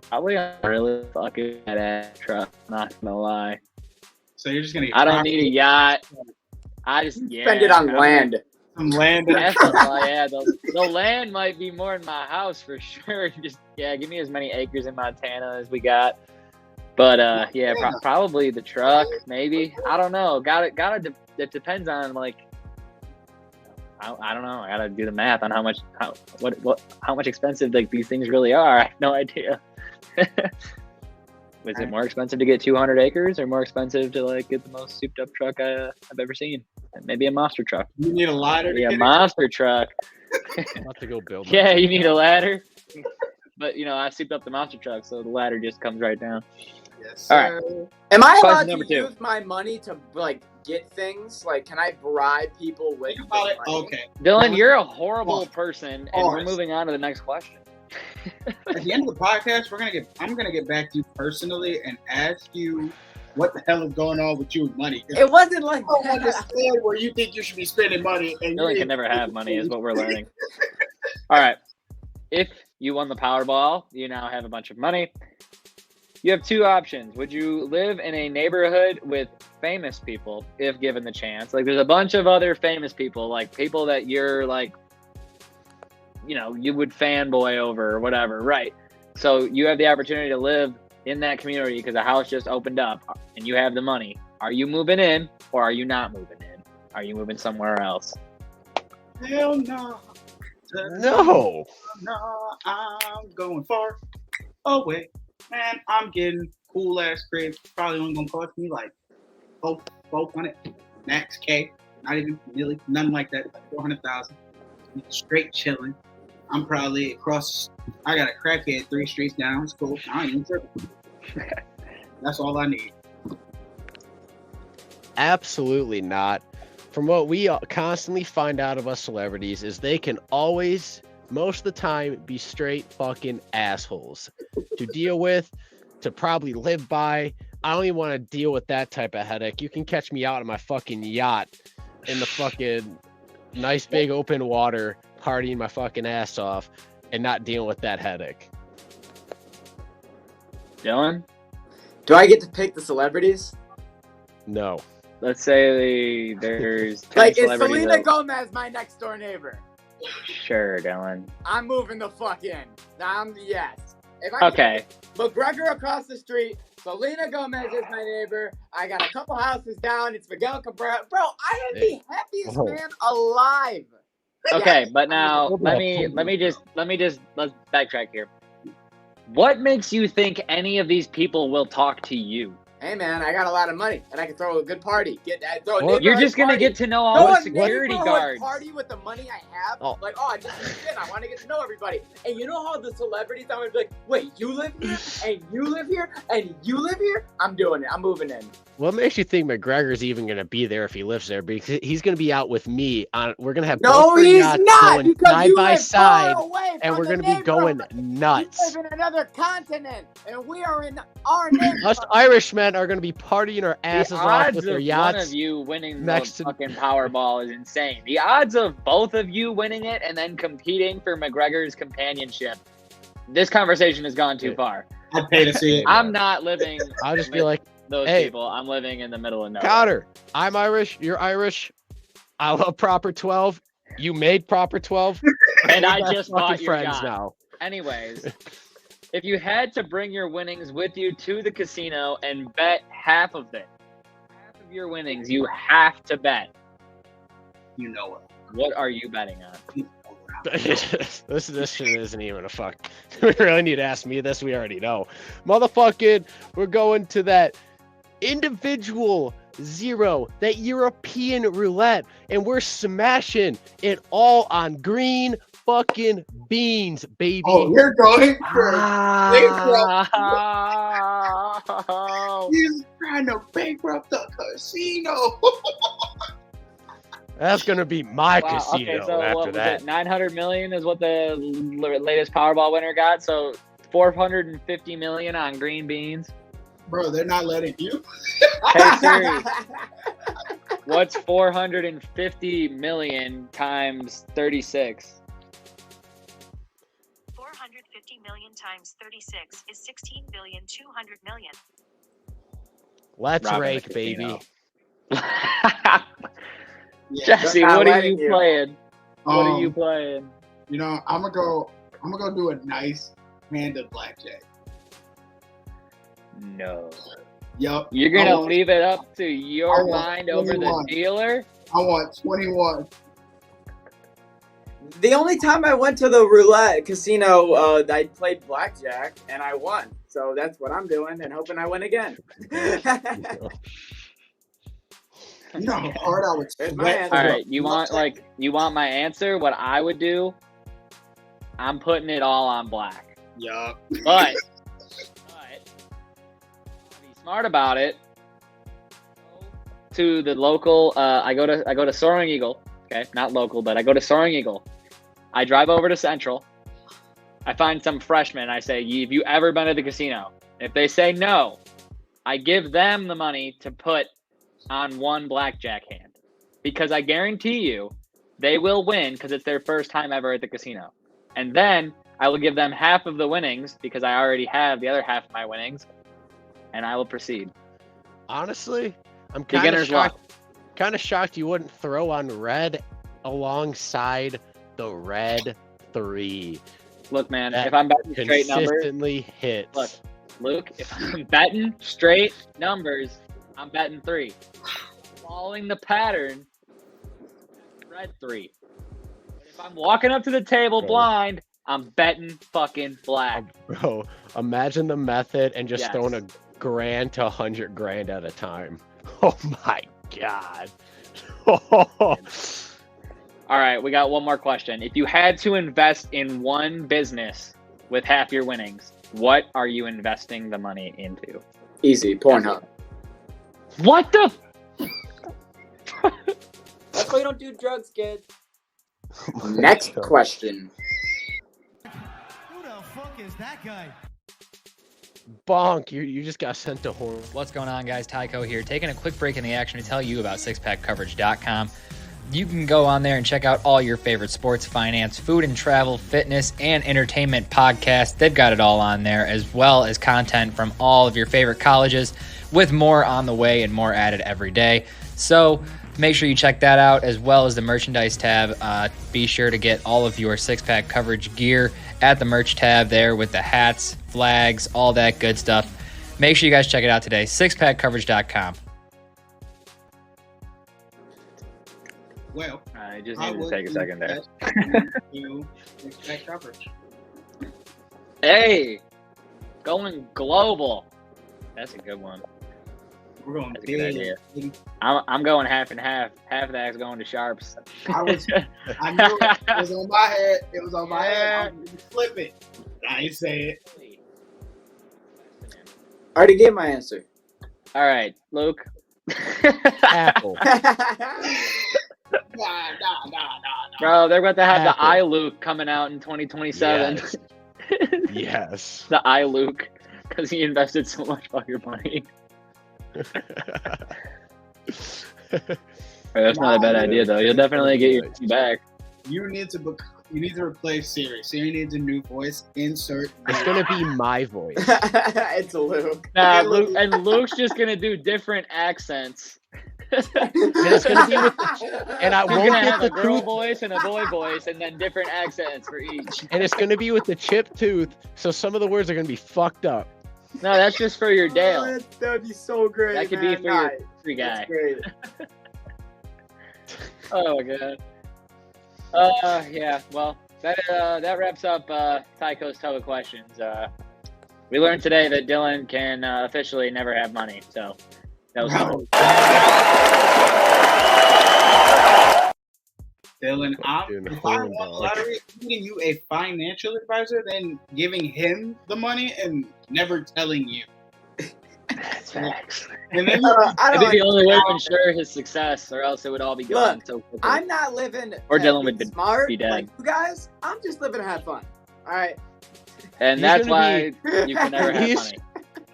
probably a really fucking badass truck. Not gonna lie. So you're just gonna get I don't need a yacht. I just Spend it on land. some land. That's the land might be more in my house for sure. Just give me as many acres in Montana as we got. But probably the truck, maybe. I don't know. It depends on like. I don't know. I gotta do the math on how much expensive like these things really are. I have no idea. Was it more expensive to get 200 acres, or more expensive to like get the most souped up truck I've ever seen? Maybe a monster truck. You need a ladder. Yeah, monster truck. I'm about to go build. Yeah, you need a ladder. But I souped up the monster truck, so the ladder just comes right down. Yes, All sir. right. Am I Question allowed number to 2. use my money to like get things? Like, can I bribe people with Think about it. money? Okay. Dylan, you're a horrible person, and we're Pause. moving on to the next question. At the end of the podcast, I'm gonna get back to you personally and ask you what the hell is going on with you with money. It wasn't like I don't that. understand where you think you should be spending money. And Dylan you can never have money, is what we're learning. All right. If you won the Powerball, you now have a bunch of money. You have 2 options. Would you live in a neighborhood with famous people if given the chance? Like, there's a bunch of other famous people, like people that you're like, you would fanboy over or whatever, right? So you have the opportunity to live in that community because a house just opened up and you have the money. Are you moving in or are you not moving in? Are you moving somewhere else? Hell no. No. No, I'm going far away. Man, I'm getting cool ass crib. Probably only gonna cost me like 400 max K. Not even really, nothing like that. Like 400,000. Straight chilling. I'm probably across. I got a crackhead 3 streets down. It's cool. I ain't even tripping. That's all I need. Absolutely not. From what we constantly find out of us celebrities is they can always, most of the time, be straight fucking assholes to deal with, to probably live by. I don't even want to deal with that type of headache. You can catch me out on my fucking yacht in the fucking nice big open water, partying my fucking ass off and not dealing with that headache. Dylan? Do I get to pick the celebrities? No. Let's say there's 10 Like, is celebrities Selena that- Gomez my next door neighbor? Sure, Dylan. I'm moving the fuck in. Yes. If I Okay. McGregor across the street, Selena Gomez is my neighbor. I got a couple houses down. It's Miguel Cabrera. Bro, I am the happiest Oh. man alive. Okay, but now Hold let's on. backtrack here. What makes you think any of these people will talk to you? Hey man, I got a lot of money and I can throw a good party. Throw a Well, You're just gonna party. get to know all Throw the a security neighborhood guards. party with the money I have. Oh. Like, I just moved in. I want to get to know everybody. And you know how the celebrities, I'm gonna be like, wait, you live here, and you live here, and you live here? I'm doing it. I'm moving in. What makes you think McGregor's even going to be there if he lives there? Because he's going to be out with me. We're going to have No, both our he's yachts not, going because side you by live side, far away and from we're the going to be going neighborhood. nuts. You live in another continent, and we are in our neighborhood. Us Irishmen are going to be partying our asses The off odds with their of yachts. one of you winning next the to- fucking Powerball is insane. The odds of both of you winning it and then competing for McGregor's companionship. This conversation has gone too far. I'd pay to see it. I'm not living I'll just be with like, those hey, people. I'm living in the middle of nowhere. Connor, I'm Irish. You're Irish. I love Proper 12. You made Proper 12. And I We're best just fucking bought your friends yacht. now. Anyways, if you had to bring your winnings with you to the casino and bet half of your winnings, you have to bet. You know it. What are you betting on? this shit isn't even a fuck. We really need to ask me this. We already know. Motherfucking, we're going to that individual zero, that European roulette, and we're smashing it all on green fucking beans, baby. Oh, you're going for He's trying to bankrupt the casino. That's gonna be my Wow, casino okay, so after what was that. it? 900 million is what the latest Powerball winner got. So 450 million on green beans. Bro, they're not letting you. Hey Siri, what's 450 million times 36? 450 million times 36 is 16,200,000,000. Let's Robbing the rake, baby. casino. Yeah. Jesse, They're not what are letting you you. playing? What are you playing? You know, I'm gonna go do a nice hand of blackjack. No. Yup. You're I gonna want- leave it up to I your want mind over the 21. dealer? I want 21. The only time I went to the roulette casino, I played blackjack and I won. So that's what I'm doing and hoping I win again. You know how hard I would There's my sweat. answer. All right, you want my answer? What I would do? I'm putting it all on black. Yup. But be smart about it. To the local, I go to Soaring Eagle. Okay, not local, but I go to Soaring Eagle. I drive over to Central. I find some freshmen. I say, "Have you ever been to the casino?" If they say no, I give them the money to put on one blackjack hand, because I guarantee you they will win because it's their first time ever at the casino. And then I will give them half of the winnings because I already have the other half of my winnings, and I will proceed. Honestly, I'm kind of Beginner's luck. shocked you wouldn't throw on red alongside the red 3. Look, man, That if I'm betting straight numbers, consistently hits. look, Luke, if I'm betting straight numbers, I'm betting 3. Following the pattern, red 3. But if I'm walking up to the table Bro. blind, I'm betting fucking black. Bro, imagine the method and just Yes. throwing a grand to 100 grand at a time. Oh my god. All right, we got one more question. If you had to invest in one business with half your winnings, what are you investing the money into? Easy, Pornhub. What the? That's why you don't do drugs, kid. Next question. Who the fuck is that guy? Bonk, you just got sent to horror. What's going on, guys? Tycho here, taking a quick break in the action to tell you about sixpackcoverage.com. You can go on there and check out all your favorite sports, finance, food and travel, fitness, and entertainment podcasts. They've got it all on there, as well as content from all of your favorite colleges, with more on the way and more added every day. So make sure you check that out, as well as the merchandise tab. Be sure to get all of your six-pack coverage gear at the merch tab there with the hats, flags, all that good stuff. Make sure you guys check it out today, sixpackcoverage.com. Well, I just I needed to would take a second there. You expect coverage. Hey, going global. That's a good one. We're going That's a good big. idea. I'm going half and half. Half of that's going to Sharps. I knew it. It was on my head. It was on my head. I'm gonna flip it. I ain't say it. I already gave my answer. All right, Luke. Apple. Bro, they're about to have Apple. the iLuke coming out in 2027. Yes. Yes. The iLuke, because he invested so much fucking money. That's not a bad idea, though. You'll definitely get your money back. You need to replace Siri. Siri needs a new voice. Insert. It's gonna be my voice. It's Luke. Nah, Luke's just gonna do different accents. And it's gonna be with and I He's won't gonna get have the a girl tooth, voice and a boy voice, and then different accents for each. and it's gonna be with the chipped tooth, so some of the words are gonna be fucked up. No, that's just for your Dale. That would be so great. That could man. be for your free guy. That's great. Oh my god. Yeah. Well, that wraps up Tycho's tub of questions. We learned today that Dylan can officially never have money. So that was fun. Dylan, Fucking if I horn won the dog. lottery, I'm giving you a financial advisor, then giving him the money and never telling you. That's facts. And then I That'd don't be the only way to know. ensure his success, or else it would all be gone Look, so quickly. I'm not living Or to Dylan be would smart be dead. like you guys. I'm just living to have fun. All right. And He's that's gonna why you can never have He's- money.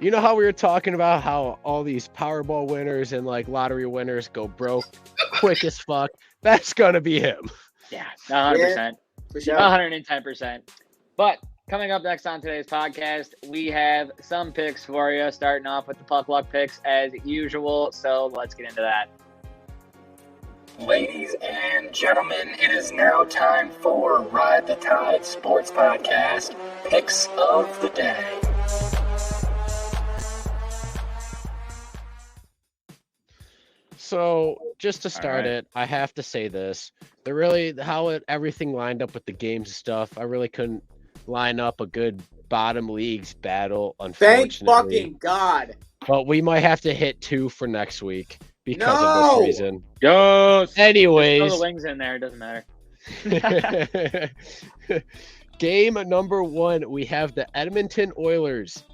You know how we were talking about how all these Powerball winners and like lottery winners go broke quick as fuck? That's gonna be him. Yeah, 100%. For sure. 110%. But coming up next on today's podcast, we have some picks for you, starting off with the Puck Luck picks as usual. So let's get into that. Ladies and gentlemen, it is now time for Ride the Tide Sports Podcast Picks of the Day. So just to start right. it, I have to say this: everything lined up with the games and stuff. I really couldn't line up a good bottom leagues battle, Thank unfortunately. fucking God. But we might have to hit 2 for next week because of No! this reason. Yes. Throw Anyways, the wings in there. It doesn't matter. game number 1, we have the Edmonton Oilers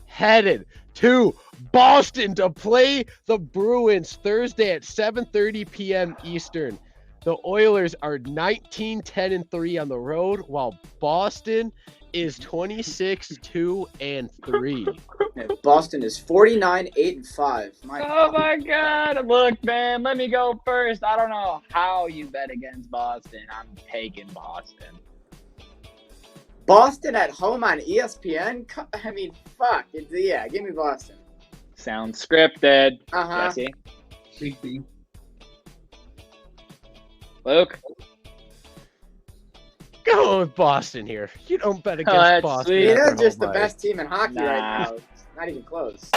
headed to Boston to play the Bruins Thursday at 7:30 p.m. Eastern. The Oilers are 19-10-3 on the road, while Boston is 26-2-3. And Boston is 49-8-5. Oh my God. Look, man, let me go first. I don't know how you bet against Boston. I'm taking Boston. Boston at home on ESPN? I mean, fuck. Yeah, give me Boston. Sounds scripted. Uh-huh. Jesse. Big B. Luke. Go with Boston here. You don't bet against that's Boston. sweet. It after is just the home best team in hockey Nah. right now. It's not even close.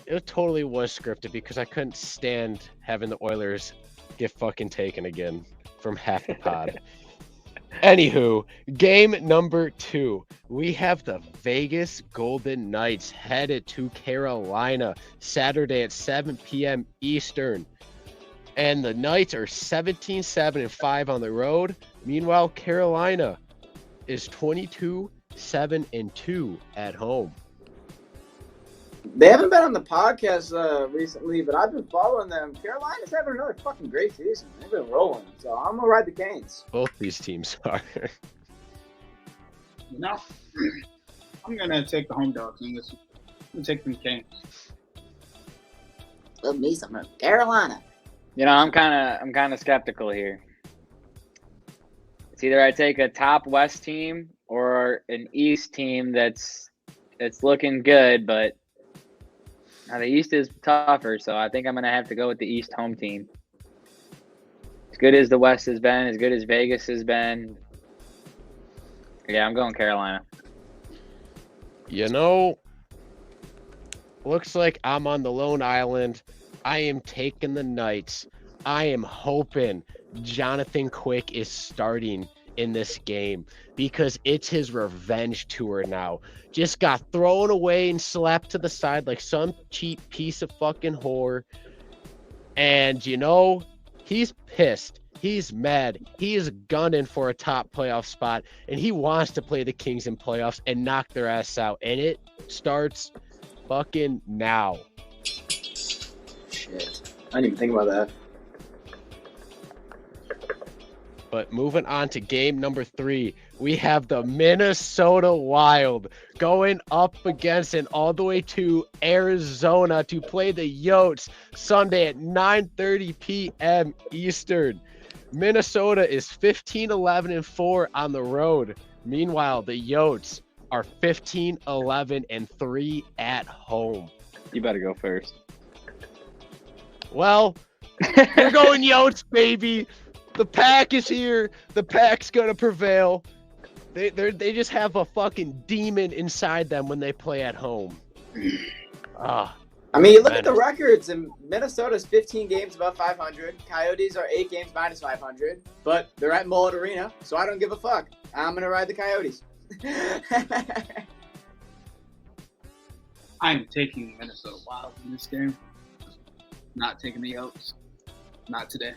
It totally was scripted because I couldn't stand having the Oilers get fucking taken again from half the pod. Anywho, game number 2. We have the Vegas Golden Knights headed to Carolina Saturday at 7 p.m. Eastern. And the Knights are 17-7-5 on the road. Meanwhile, Carolina is 22-7-2 at home. They haven't been on the podcast recently, but I've been following them. Carolina's having another fucking great season. They've been rolling. So I'm going to ride the Canes. Both these teams are. No, I'm gonna take the home dogs in this. I'm gonna take them Canes. Love me some Carolina. You know, I'm kind of skeptical here. It's either I take a top West team or an East team that's looking good, but now the East is tougher, so I think I'm gonna have to go with the East home team. As good as the West has been, as good as Vegas has been, yeah, I'm going Carolina. You know, looks like I'm on the lone island. I am taking the Knights. I am hoping Jonathan Quick is starting in this game because it's his revenge tour now. Just got thrown away and slapped to the side like some cheap piece of fucking whore. And, you know, He's pissed. He's mad. He is gunning for a top playoff spot, and he wants to play the Kings in playoffs and knock their ass out. And it starts fucking now. Shit. I didn't even think about that. But moving on to game number 3, we have the Minnesota Wild going up against and all the way to Arizona to play the Yotes Sunday at 9:30 p.m. Eastern. Minnesota is 15-11-4 on the road. Meanwhile, the Yotes are 15-11-3 at home. You better go first. Well, we're going Yotes, baby. The pack is here. The pack's gonna prevail. They just have a fucking demon inside them when they play at home. I mean, you look at the records, and Minnesota's 15 games above 500. Coyotes are 8 games minus 500, but they're at Mullet Arena, so I don't give a fuck. I'm gonna ride the Coyotes. I'm taking Minnesota Wild in this game. Not taking the Yotes. Not today.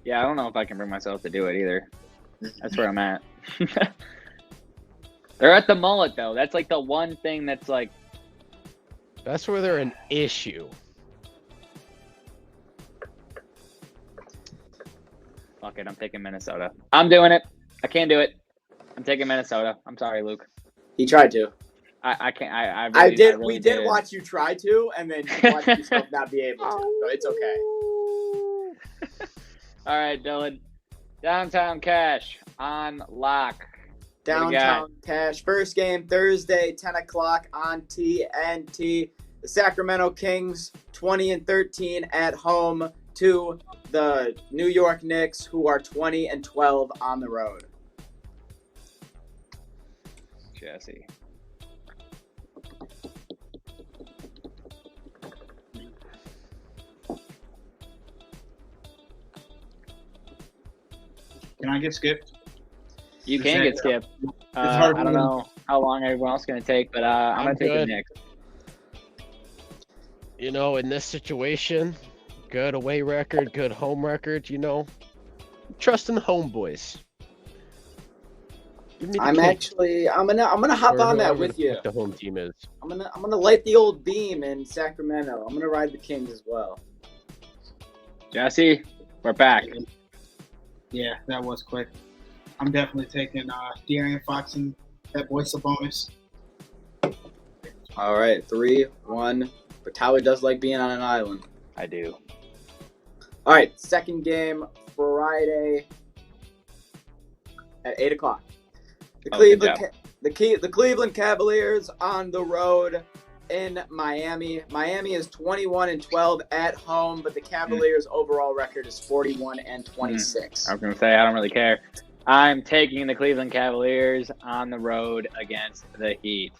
Yeah, I don't know if I can bring myself to do it either. That's where I'm at. They're at the Mullet, though. That's like the one thing that's like. That's where they're an issue. Fuck it, I'm taking Minnesota. I'm doing it. I can't do it. I'm taking Minnesota. I'm sorry, Luke. He tried to. I can't. I did. We did watch you try to, and then you watched yourself not be able to. So it's okay. All right, Dylan. Downtown Cash on lock. Downtown Cash. First game Thursday, 10 o'clock on TNT. The Sacramento Kings, 20-13 at home to the New York Knicks, who are 20-12 on the road. Jesse. Can I get skipped? You can get skipped. I don't know how long everyone else is going to take, but I'm going to take the Knicks. You know, in this situation, good away record, good home record, you know, trust in the homeboys. I'm gonna hop on that with you. The home team is. I'm gonna light the old beam in Sacramento. I'm gonna ride the Kings as well. Jesse, we're back. Yeah, that was quick. I'm definitely taking De'Aaron Fox and that boy Sabonis. All right, 3-1. But Tyler does like being on an island. I do. All right, second game Friday at 8 o'clock. The Cleveland Cavaliers on the road in Miami. Miami is 21-12 at home, but the Cavaliers' overall record is 41-26. I was going to say, I don't really care. I'm taking the Cleveland Cavaliers on the road against the Heat.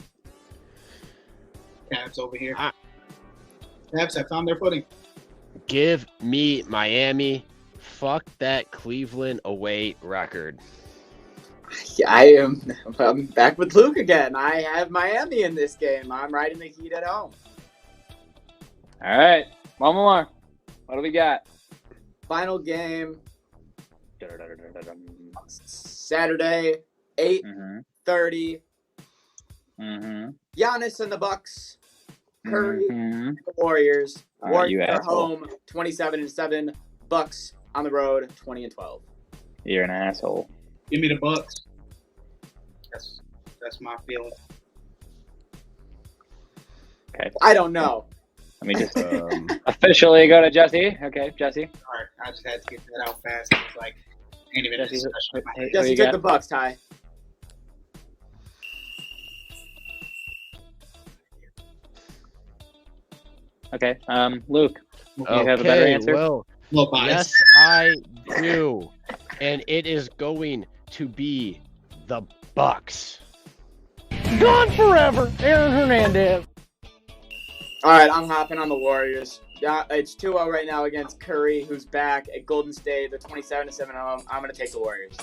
Cavs over here. Cavs have found their footing. Give me Miami. Fuck that Cleveland away record. I'm back with Luke again. I have Miami in this game. I'm riding the Heat at home. All right. One more. What do we got? Final game. Saturday, 8:30. Giannis and the Bucks. Curry and the Warriors. Warriors are home, 27-7. Bucks on the road, 20-12. You're an asshole. Give me the Bucks. That's my feeling. Okay. I don't know. Let me just officially go to Jesse. Okay, Jesse. All right, I just had to get that out fast. It was like, ain't even a discussion in my head. Jesse took the Bucks, Ty. Okay, Luke, you have a better answer? Well, yes, I do. And it is going to be the Bucks. Gone forever, Aaron Hernandez. All right, I'm hopping on the Warriors. Yeah, it's 2-0 right now against Curry, who's back at Golden State. They're 27-7 at home. I'm going to take the Warriors.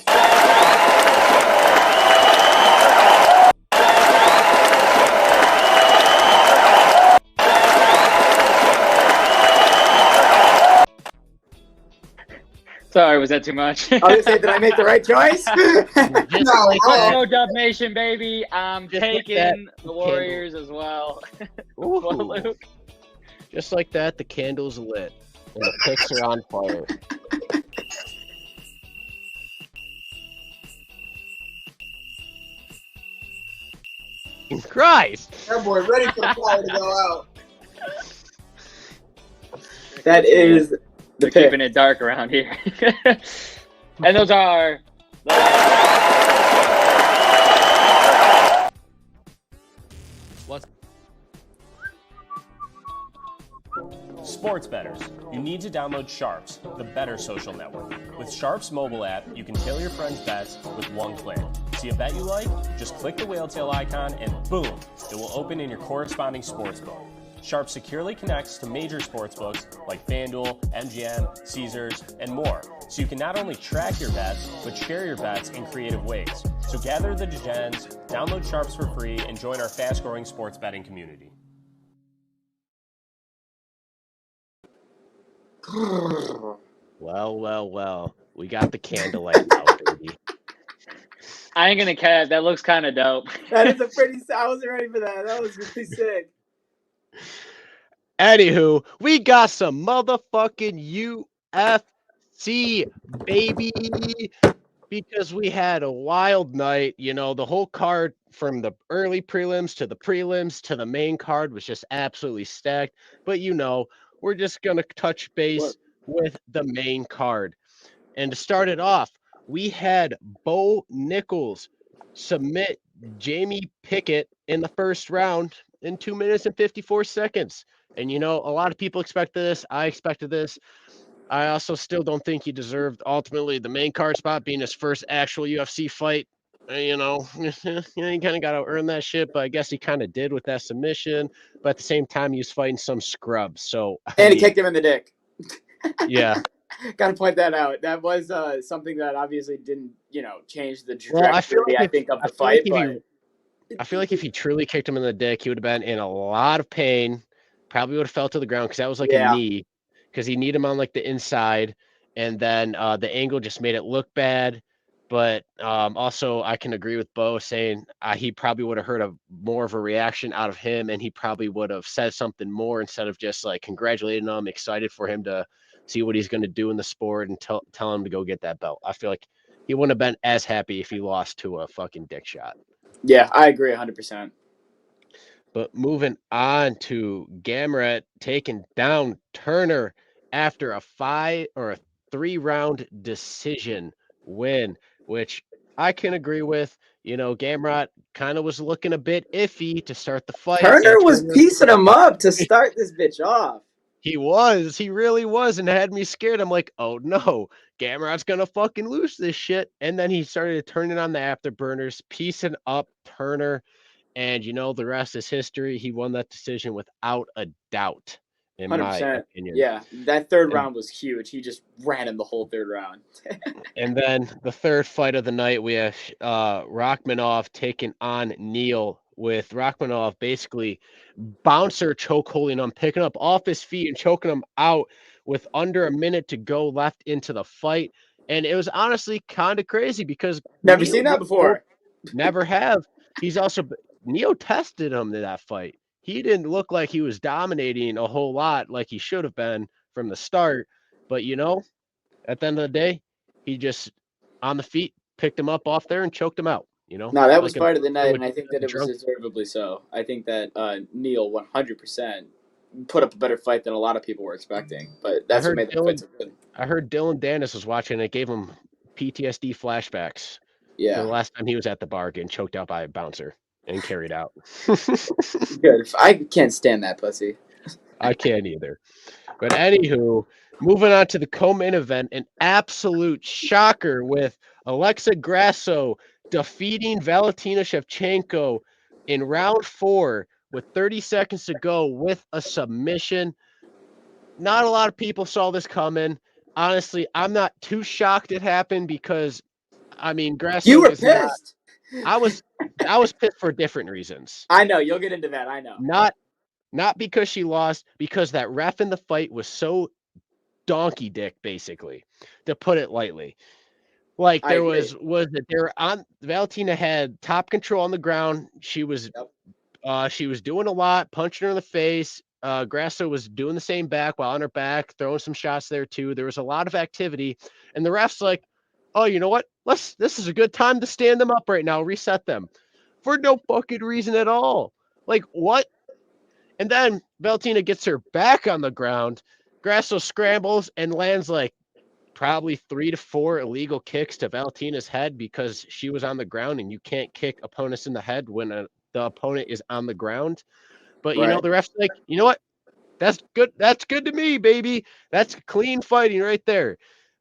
Sorry, was that too much? I was gonna say, did I make the right choice? Just No, like Let's that. go, Dub Nation, baby. I'm Just like taking that, the Warriors as well. Ooh. Well, Luke. Just like that, the candle's lit and the picks are on fire. Christ! That boy ready for the fire to go out. That is the They're pick. keeping it dark around here. And those are Sports bettors, you need to download Sharps, the better social network. With Sharps mobile app, you can tail your friends' bets with one click. See a bet you like? Just click the whale tail icon and boom, it will open in your corresponding sportsbook. Sharp securely connects to major sportsbooks like FanDuel, MGM, Caesars, and more, so you can not only track your bets, but share your bets in creative ways. So gather the degens, download Sharps for free, and join our fast-growing sports betting community. Well. We got the candlelight now, baby. I ain't gonna cap. That looks kind of dope. That is a pretty. I wasn't ready for that. That was really sick. Anywho, we got some motherfucking UFC, baby. Because we had a wild night. You know, the whole card from the early prelims to the prelims to the main card was just absolutely stacked. But, you know, we're just going to touch base with the main card. And to start it off, we had Bo Nichols submit Jamie Pickett in the first round in 2 minutes and 54 seconds. And, you know, a lot of people expected this. I expected this. I also still don't think he deserved ultimately the main card spot being his first actual UFC fight. You know, he kind of got to earn that shit, but I guess he kind of did with that submission. But at the same time, he was fighting some scrubs. So He kicked him in the dick. Yeah. Got to point that out. That was something that obviously didn't, change the trajectory, I think, of the fight. I feel like if he truly kicked him in the dick, he would have been in a lot of pain. Probably would have fell to the ground because that was like a knee. Because he kneed him on like the inside, and then the angle just made it look bad. But also, I can agree with Bo saying he probably would have heard more of a reaction out of him, and he probably would have said something more instead of just like congratulating him, excited for him to see what he's going to do in the sport and tell him to go get that belt. I feel like he wouldn't have been as happy if he lost to a fucking dick shot. Yeah, I agree 100%. But moving on to Gamrot taking down Turner after a 3-round decision win, which I can agree with. You know, Gamrot kind of was looking a bit iffy to start the fight. Turner was piecing him up to start this bitch off. He really was, and it had me scared. I'm like, oh no, Gamrot's gonna fucking lose this shit. And then he started turning on the afterburners, piecing up Turner. And, you know, the rest is history. He won that decision without a doubt, in 100%. My opinion. Yeah, that third round was huge. He just ran him the whole third round. And then the third fight of the night, we have Rachmanov taking on Neal, with Rachmanov basically bouncer chokeholding him, picking up off his feet and choking him out with under a minute to go left into the fight. And it was honestly kind of crazy because never seen that before. Never have. He's also... Neal tested him in that fight. He didn't look like he was dominating a whole lot like he should have been from the start. But, you know, at the end of the day, he just, on the feet, picked him up off there and choked him out, you know? No, that was fight of the night, and I think that it was deservedly so. I think that Neal 100% put up a better fight than a lot of people were expecting. But that's what made that fight so good. I heard Dylan Dennis was watching, and it gave him PTSD flashbacks. Yeah. The last time he was at the bar getting choked out by a bouncer. And carried out. Good. I can't stand that pussy. I can't either. But anywho, moving on to the co-main event, an absolute shocker with Alexa Grasso defeating Valentina Shevchenko in round 4 with 30 seconds to go with a submission. Not a lot of people saw this coming. Honestly, I'm not too shocked it happened because, I mean, Grasso. You were pissed. I was pissed for different reasons. I know. You'll get into that. I know. Not because she lost, because that ref in the fight was so donkey dick, basically, to put it lightly. Like I there agree. was that there on Valentina had top control on the ground. She was doing a lot, punching her in the face. Grasso was doing the same back while on her back, throwing some shots there too. There was a lot of activity, and the ref's like, "Oh, you know what? This is a good time to stand them up right now, reset them," for no fucking reason at all. Like what? And then Valentina gets her back on the ground. Grasso scrambles and lands like probably 3 to 4 illegal kicks to Valentina's head because she was on the ground, and you can't kick opponents in the head when the opponent is on the ground. But Right. the ref's like, you know what? That's good. That's good to me, baby. That's clean fighting right there.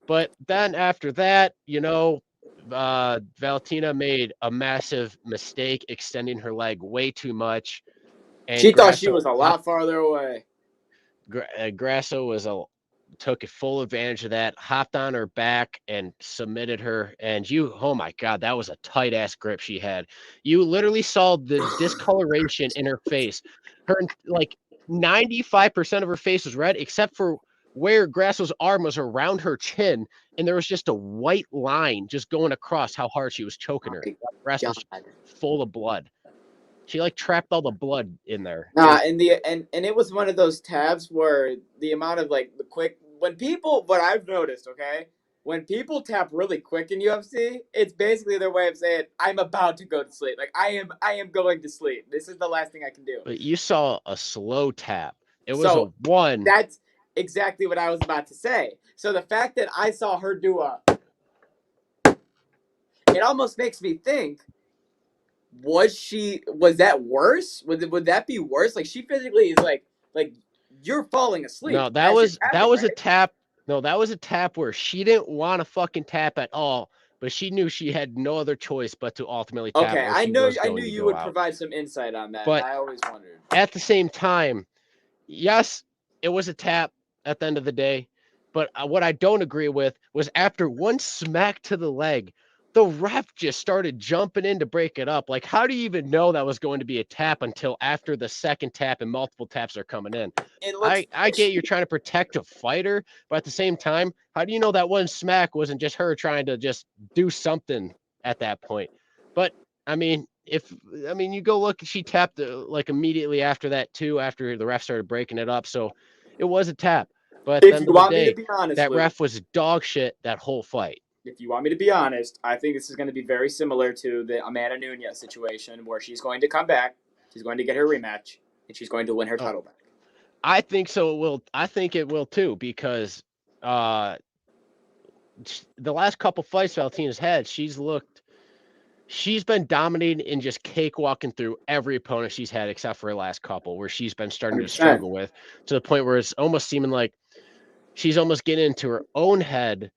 But then after that, Valentina made a massive mistake extending her leg way too much, and She thought she Grasso was a lot farther away. Grasso took full advantage of that, hopped on her back and submitted her. And oh my God, that was a tight ass grip she had. You literally saw the discoloration in her face. Her, like, 95% of her face was red, except for where Grasso's arm was around her chin. And there was just a white line just going across how hard she was choking her. The rest was full of blood. She like trapped all the blood in there. And it was one of those tabs where the amount of like the quick what I've noticed, okay, when people tap really quick in UFC, it's basically their way of saying I'm about to go to sleep. Like I am going to sleep. This is the last thing I can do. But you saw a slow tap. It was a one. That's exactly what I was about to say. So the fact that I saw her do it almost makes me think, was that worse? Would that be worse? Like she physically is like you're falling asleep. No, that was a tap. No, that was a tap where she didn't want to fucking tap at all, but she knew she had no other choice but to ultimately tap. Okay, or I she knew was going you to would go out. provide some insight on that. But I always wondered. At the same time, yes, it was a tap at the end of the day. But what I don't agree with was after one smack to the leg, the ref just started jumping in to break it up. Like, how do you even know that was going to be a tap until after the second tap and multiple taps are coming in? I get you're trying to protect a fighter, but at the same time, how do you know that one smack wasn't just her trying to just do something at that point? But I mean, you go look, she tapped like immediately after that too, after the ref started breaking it up. So it was a tap. But at the end of the day, that ref was dog shit that whole fight. If you want me to be honest, I think this is going to be very similar to the Amanda Nunes situation where she's going to come back, she's going to get her rematch, and she's going to win her title back. I think so. It will. I think it will too, because the last couple fights Valentina's had, she's been dominating and just cakewalking through every opponent she's had except for her last couple, where she's been starting to struggle with, to the point where it's almost seeming like she's almost getting into her own head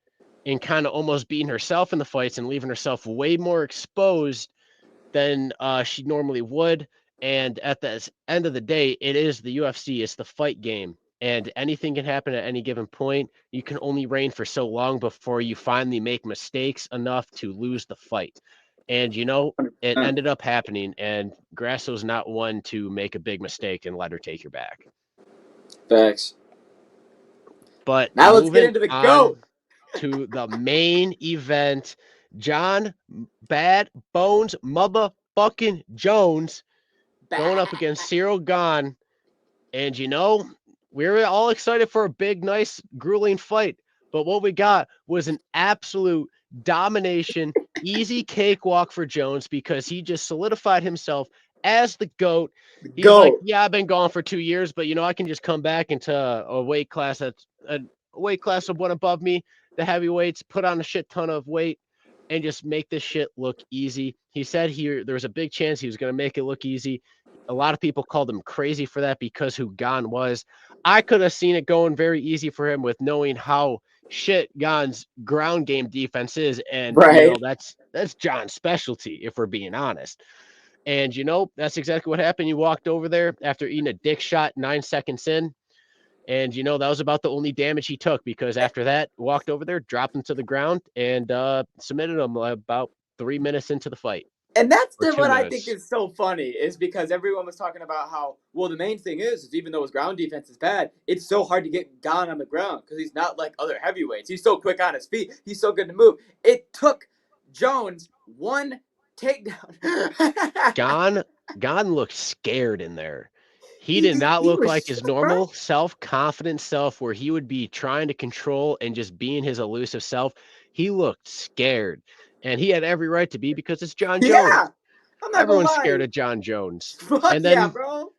and kind of almost beating herself in the fights and leaving herself way more exposed than she normally would. And at the end of the day, it is the UFC. It's the fight game. And anything can happen at any given point. You can only reign for so long before you finally make mistakes enough to lose the fight. And, it ended up happening. And Grasso's not one to make a big mistake and let her take your back. Facts. But now let's get into the GOAT. To the main event. John Bad Bones motherfucking Jones going up against Cyril Gane. And we were all excited for a big, nice, grueling fight. But what we got was an absolute domination, easy cakewalk for Jones, because he just solidified himself as the GOAT. He's like, yeah, I've been gone for 2 years, but I can just come back into a weight class that's a weight class of one above me, the heavyweights, put on a shit ton of weight and just make this shit look easy. He said there was a big chance he was going to make it look easy. A lot of people called him crazy for that because who Gane was. I could have seen it going very easy for him with knowing how shit Gane's ground game defense is. And that's John's specialty, if we're being honest. And that's exactly what happened. He walked over there after eating a dick shot 9 seconds in. And, that was about the only damage he took, because after that, walked over there, dropped him to the ground, and submitted him about 3 minutes into the fight. And that's For 2 what I think minutes. is so funny is because everyone was talking about how, well, the main thing is even though his ground defense is bad, it's so hard to get Gone on the ground because he's not like other heavyweights. He's so quick on his feet. He's so good to move. It took Jones one takedown. Gone looked scared in there. He did not He look was like his shook, bro. normal self-confident self where he would be trying to control and just being his elusive self. He looked scared. And he had every right to be because it's John Jones. Yeah, I'm not gonna Everyone's scared lie. of John Jones. Fuck And yeah, then bro.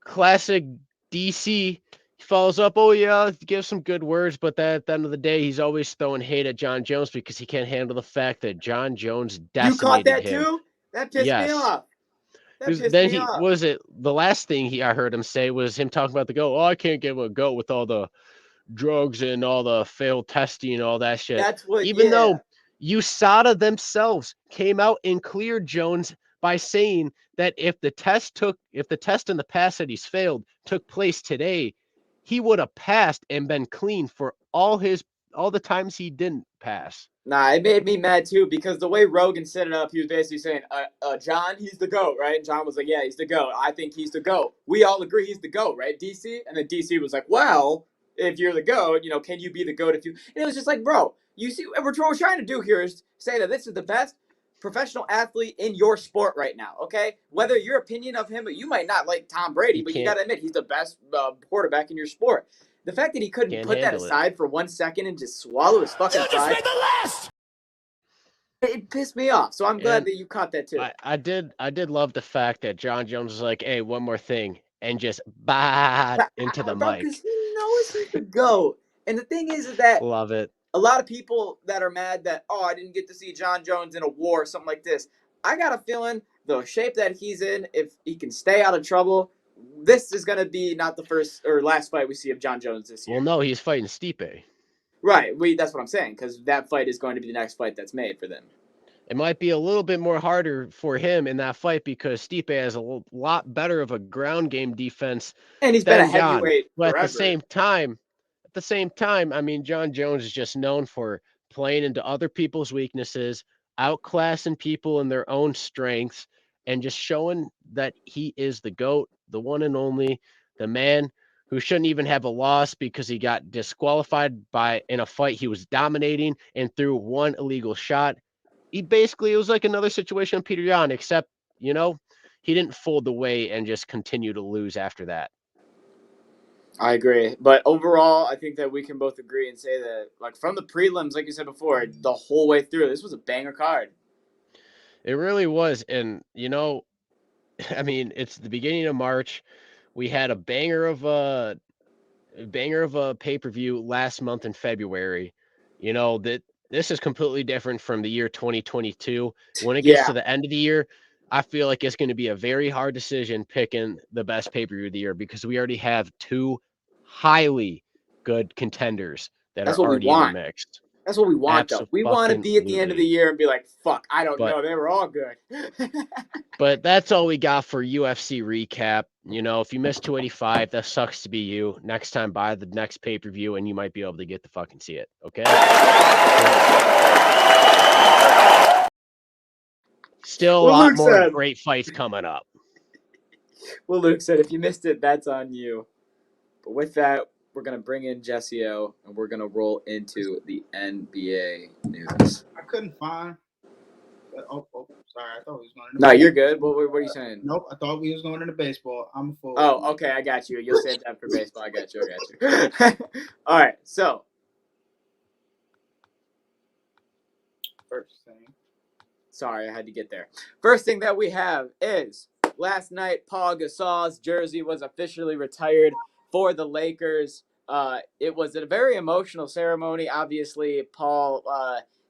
classic DC follows up, oh yeah, give some good words, but that at the end of the day, he's always throwing hate at John Jones because he can't handle the fact that John Jones You caught decimated that him. too? That pissed me Yes. off. That Because pissed then me off. was it the last thing I heard him say was him talking about the goat. Oh, I can't give a goat with all the drugs and all the failed testing and all that shit. That's what, Even yeah. though USADA themselves came out and cleared Jones by saying that if the test in the past that he's failed took place today, he would have passed and been clean for all the times he didn't pass. Nah, it made me mad too because the way Rogan set it up, he was basically saying, John, he's the GOAT, right? And John was like, yeah, he's the GOAT. I think he's the GOAT. We all agree he's the GOAT, right, DC? And then DC was like, well, if you're the GOAT, can you be the GOAT if you... And it was just like, bro, you see, what we're trying to do here is say that this is the best professional athlete in your sport right now, okay? Whether your opinion of him, you might not like Tom Brady, but you got to admit, he's the best quarterback in your sport. The fact that he couldn't Can't put that handle it. aside for 1 second and just swallow his fucking pride. It pissed me off. So I'm glad that you caught that too. I did love the fact that John Jones was like, hey, one more thing, and just bad into the Bro, mic. because he knows he's the GOAT. And the thing is that Love it. a lot of people that are mad that, oh, I didn't get to see John Jones in a war or something like this. I got a feeling the shape that he's in, if he can stay out of trouble, this is going to be not the first or last fight we see of John Jones this year. Well, no, he's fighting Stipe. Right. That's what I'm saying, because that fight is going to be the next fight that's made for them. It might be a little bit more harder for him in that fight because Stipe has a lot better of a ground game defense. And he's been a heavyweight But forever. at the same time, I mean, John Jones is just known for playing into other people's weaknesses, outclassing people in their own strengths, and just showing that he is the GOAT, the one and only, the man who shouldn't even have a loss because he got disqualified in a fight he was dominating and threw one illegal shot. It was like another situation of Peter Yan, except, he didn't fold away and just continue to lose after that. I agree. But overall, I think that we can both agree and say that, like, from the prelims, like you said before, the whole way through, this was a banger card. It really was. And, I mean, it's the beginning of March. We had a banger of a pay-per-view last month in February. That this is completely different from the year 2022. When it gets to the end of the year, I feel like it's going to be a very hard decision picking the best pay-per-view of the year because we already have two highly good contenders that That's are what we already in the want. mix. That's what we want, though. We want to be at the end of the year and be like, fuck, I don't know. They were all good. But that's all we got for UFC recap. If you missed 285, that sucks to be you. Next time, buy the next pay-per-view, and you might be able to get to fucking see it. Okay? Still a lot more great fights coming up. Well, Luke said, if you missed it, that's on you. But with that, we're going to bring in Jesse O, and we're going to roll into the NBA news. I couldn't find... Oh, sorry. I thought we was going into No, you're good. What are you saying? Nope, I thought we was going into baseball. I'm a fool. Oh, okay, I got you. You'll save that for baseball. I got you. All right, so. First thing. Sorry, I had to get there. First thing that we have is last night, Paul Gasol's jersey was officially retired for the Lakers. It was a very emotional ceremony. Obviously, Paul,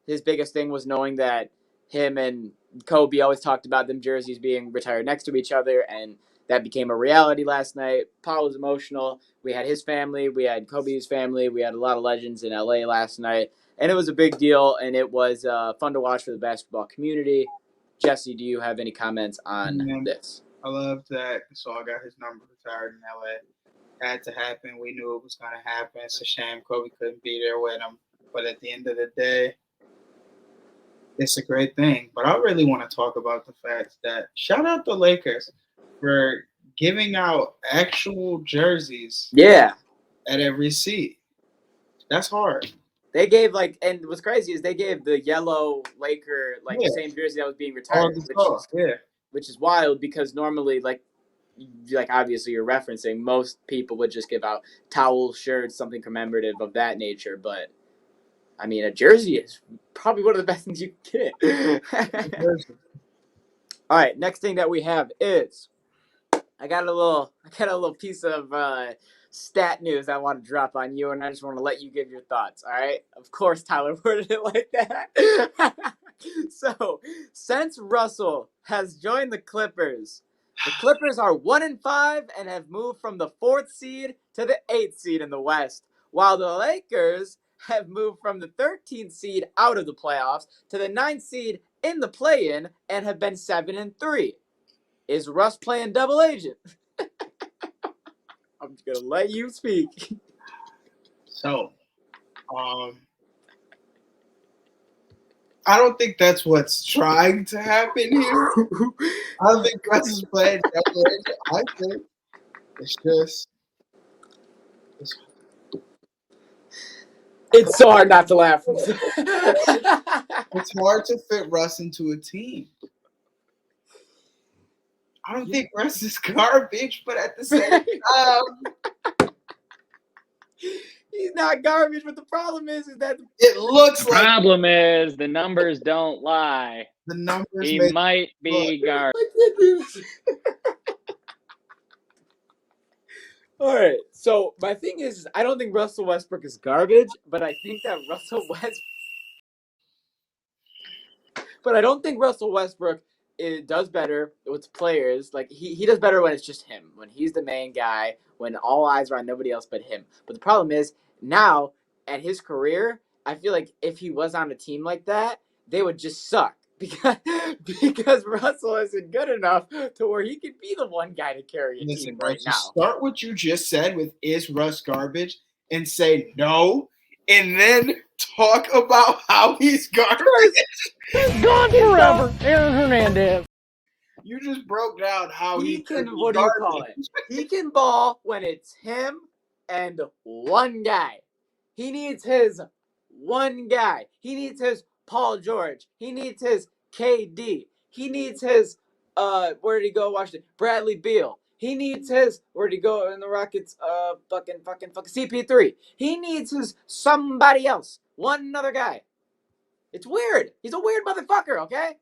his biggest thing was knowing that him and Kobe always talked about them jerseys being retired next to each other, and that became a reality last night. Paul was emotional. We had his family. We had Kobe's family. We had a lot of legends in LA last night, and it was a big deal, and it was fun to watch for the basketball community. Jesse, do you have any comments on this? I love that Gasol got his number retired in LA. Had to happen. We knew it was going to happen. It's a shame Kobe couldn't be there with him. But at the end of the day, it's a great thing. But I really want to talk about the fact that shout out the Lakers for giving out actual jerseys Yeah. at every seat. That's hard. They gave and what's crazy is they gave the yellow Laker Yeah. same jersey that was being All retired, the stuff. Yeah. which is wild because normally like obviously you're referencing most people would just give out towels, shirts, something commemorative of that nature. But I mean, a jersey is probably one of the best things you can get. All right, next thing that we have is I got a little piece of stat news I want to drop on you, and I just want to let you give your thoughts. All right, of course Tyler worded it like that. So, since Russell has joined the Clippers are 1-5 and have moved from the 4th seed to the 8th seed in the West, while the Lakers have moved from the 13th seed out of the playoffs to the 9th seed in the play-in and have been 7-3. Is Russ playing double agent? I'm just gonna let you speak. So, I don't think that's what's trying to happen here. I don't think Russ is playing double agent. I think it's just it's so hard not to laugh. It's hard to fit Russ into a team. I don't think Russ is garbage, but at the same time, he's not garbage. But the problem is that it looks the like problem is the numbers don't lie. The numbers he might be garbage. All right. So my thing is, I don't think Russell Westbrook is garbage, but I think that But I don't think Russell Westbrook does better with players. Like he does better when it's just him, when he's the main guy, when all eyes are on nobody else but him. But the problem is now at his career, I feel like if he was on a team like that, they would just suck because Russell isn't good enough to where he could be the one guy to carry a team right now. Start what you just said with "Is Russ garbage?" and say no, and then talk about how he's garbage. Gone forever, Aaron Hernandez. You just broke down how he can. What do you call it? He can ball when it's him and one guy. He needs his one guy. He needs his Paul George. He needs his KD. He needs his where did he go? Washington. Bradley Beal. He needs his where did he go in the Rockets? Fucking CP3. He needs his somebody else. One other guy. It's weird. He's a weird motherfucker, okay?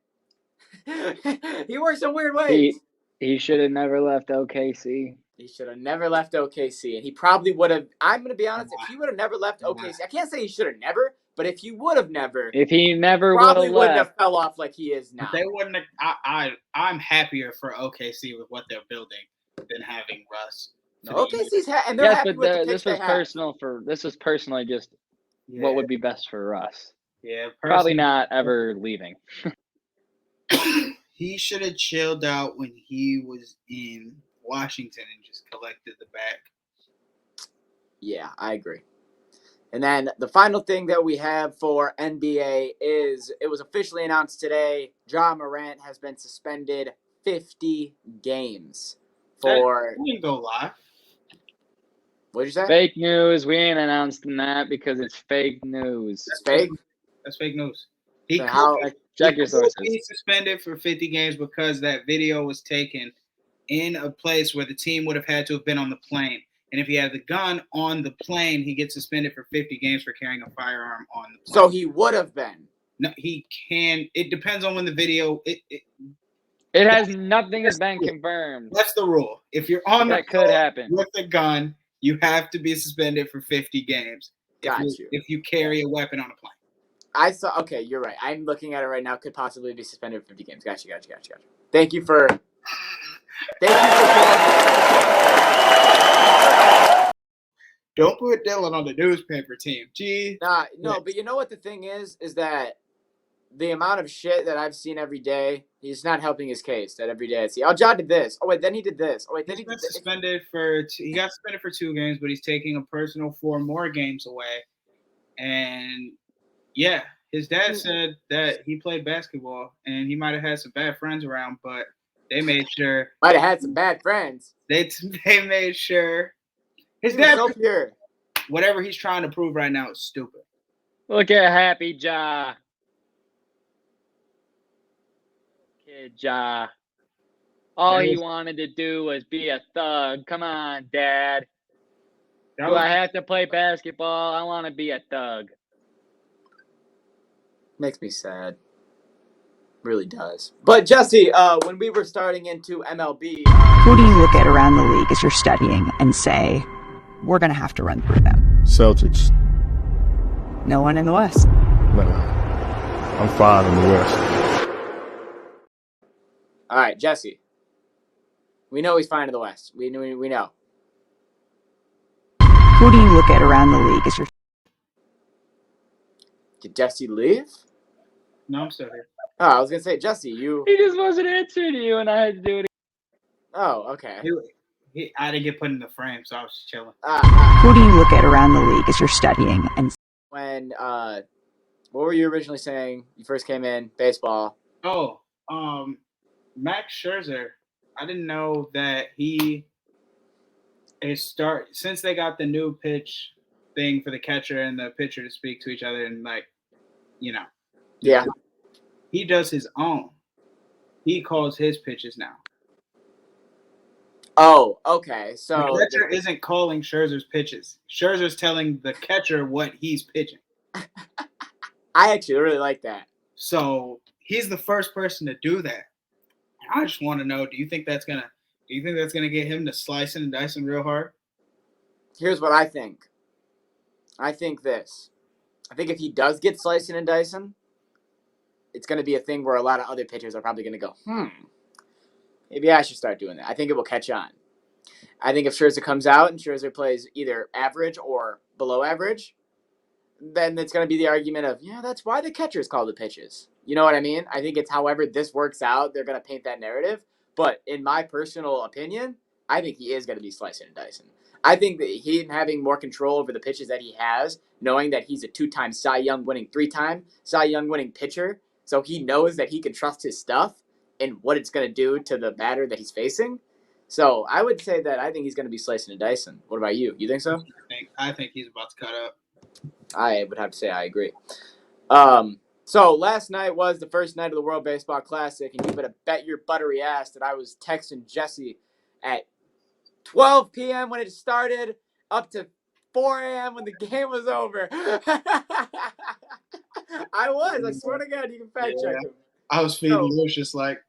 He works in weird ways. He should have never left OKC. He should have never left OKC, and he probably would have. I'm going to be honest. If he would have never left OKC, I can't say he should have never, but if he would have never, if he never probably wouldn't have fell off like he is now. They wouldn't. I'm happier for OKC with what they're building than having Russ. No, OKC's and they're happy with the this was personal for. This was personally just what would be best for Russ. Yeah, probably not ever leaving. He should have chilled out when he was in Washington and just collected the bag. Yeah, I agree. And then the final thing that we have for NBA is it was officially announced today. Ja Morant has been suspended 50 games for. We didn't go live. What'd you say? Fake news. We ain't announcing that because it's fake news. That's fake. That's fake news. Check your sources. He's suspended for 50 games because that video was taken in a place where the team would have had to have been on the plane. And if he had the gun on the plane, he gets suspended for 50 games for carrying a firearm on the plane. So he would have been. No, he can. It depends on when the video. It has nothing has been confirmed. That's the rule. If you're on that could happen with a gun, you have to be suspended for 50 games. If you carry a weapon on a plane. I saw. Okay, you're right. I'm looking at it right now. Could possibly be suspended for 50 games. Gotcha. Thank you for. Don't put Dylan on the newspaper team. Gee. No, but you know what the thing is that the amount of shit that I've seen every day, he's not helping his case. That every day I see, Ja did this. Oh wait, then he did this. Oh wait, then he got suspended for. He got suspended for 2 games, but he's taking a personal 4 more games away, and. Yeah, His dad said that he played basketball and he might have had some bad friends around, but they made sure. Might have had some bad friends. They made sure. His He was dad, so pure. whatever he's trying to prove right now is stupid. Look at Happy Ja. Kid Ja. All he wanted to do was be a thug. Come on, Dad. Do I have to play basketball? I want to be a thug. Makes me sad. Really does. But Jesse, when we were starting into MLB, who do you look at around the league as you're studying and say, we're going to have to run through them? Celtics. No one in the West. No. I'm fine in the West. All right, Jesse. We know he's fine in the West. We know. Who do you look at around the league as you're... Did Jesse leave? No, I'm still here. Oh, I was going to say, Jesse, you... He just wasn't answering you, and I had to do it. Oh, okay. I didn't get put in the frame, so I was just chilling. Who do you look at around the league as you're studying and... When, what were you originally saying? You first came in, baseball. Oh, Max Scherzer. I didn't know that he is since they got the new pitch thing for the catcher and the pitcher to speak to each other and Yeah. He does his own. He calls his pitches now. Oh, okay. So the catcher isn't calling Scherzer's pitches. Scherzer's telling the catcher what he's pitching. I actually really like that. So he's the first person to do that. I just want to know: do you think that's gonna get him to slicing and dicing real hard? Here's what I think. I think this. I think if he does get slicing and dicing, it's going to be a thing where a lot of other pitchers are probably going to go, maybe I should start doing that. I think it will catch on. I think if Scherzer comes out and Scherzer plays either average or below average, then it's going to be the argument of, that's why the catchers call the pitches. You know what I mean? I think it's however this works out, they're going to paint that narrative. But in my personal opinion, I think he is going to be slicing and dicing. I think that he having more control over the pitches that he has, knowing that he's a 2-time Cy Young winning, 3-time Cy Young winning pitcher, so he knows that he can trust his stuff and what it's going to do to the batter that he's facing. So I would say that I think he's going to be slicing and dicing. What about you? You think so? I think he's about to cut up. I would have to say I agree. So last night was the first night of the World Baseball Classic, and you better bet your buttery ass that I was texting Jesse at 12 p.m. when it started, up to 4 a.m. when the game was over. I swear to God, you can fact check him. I was feeding Lucius like.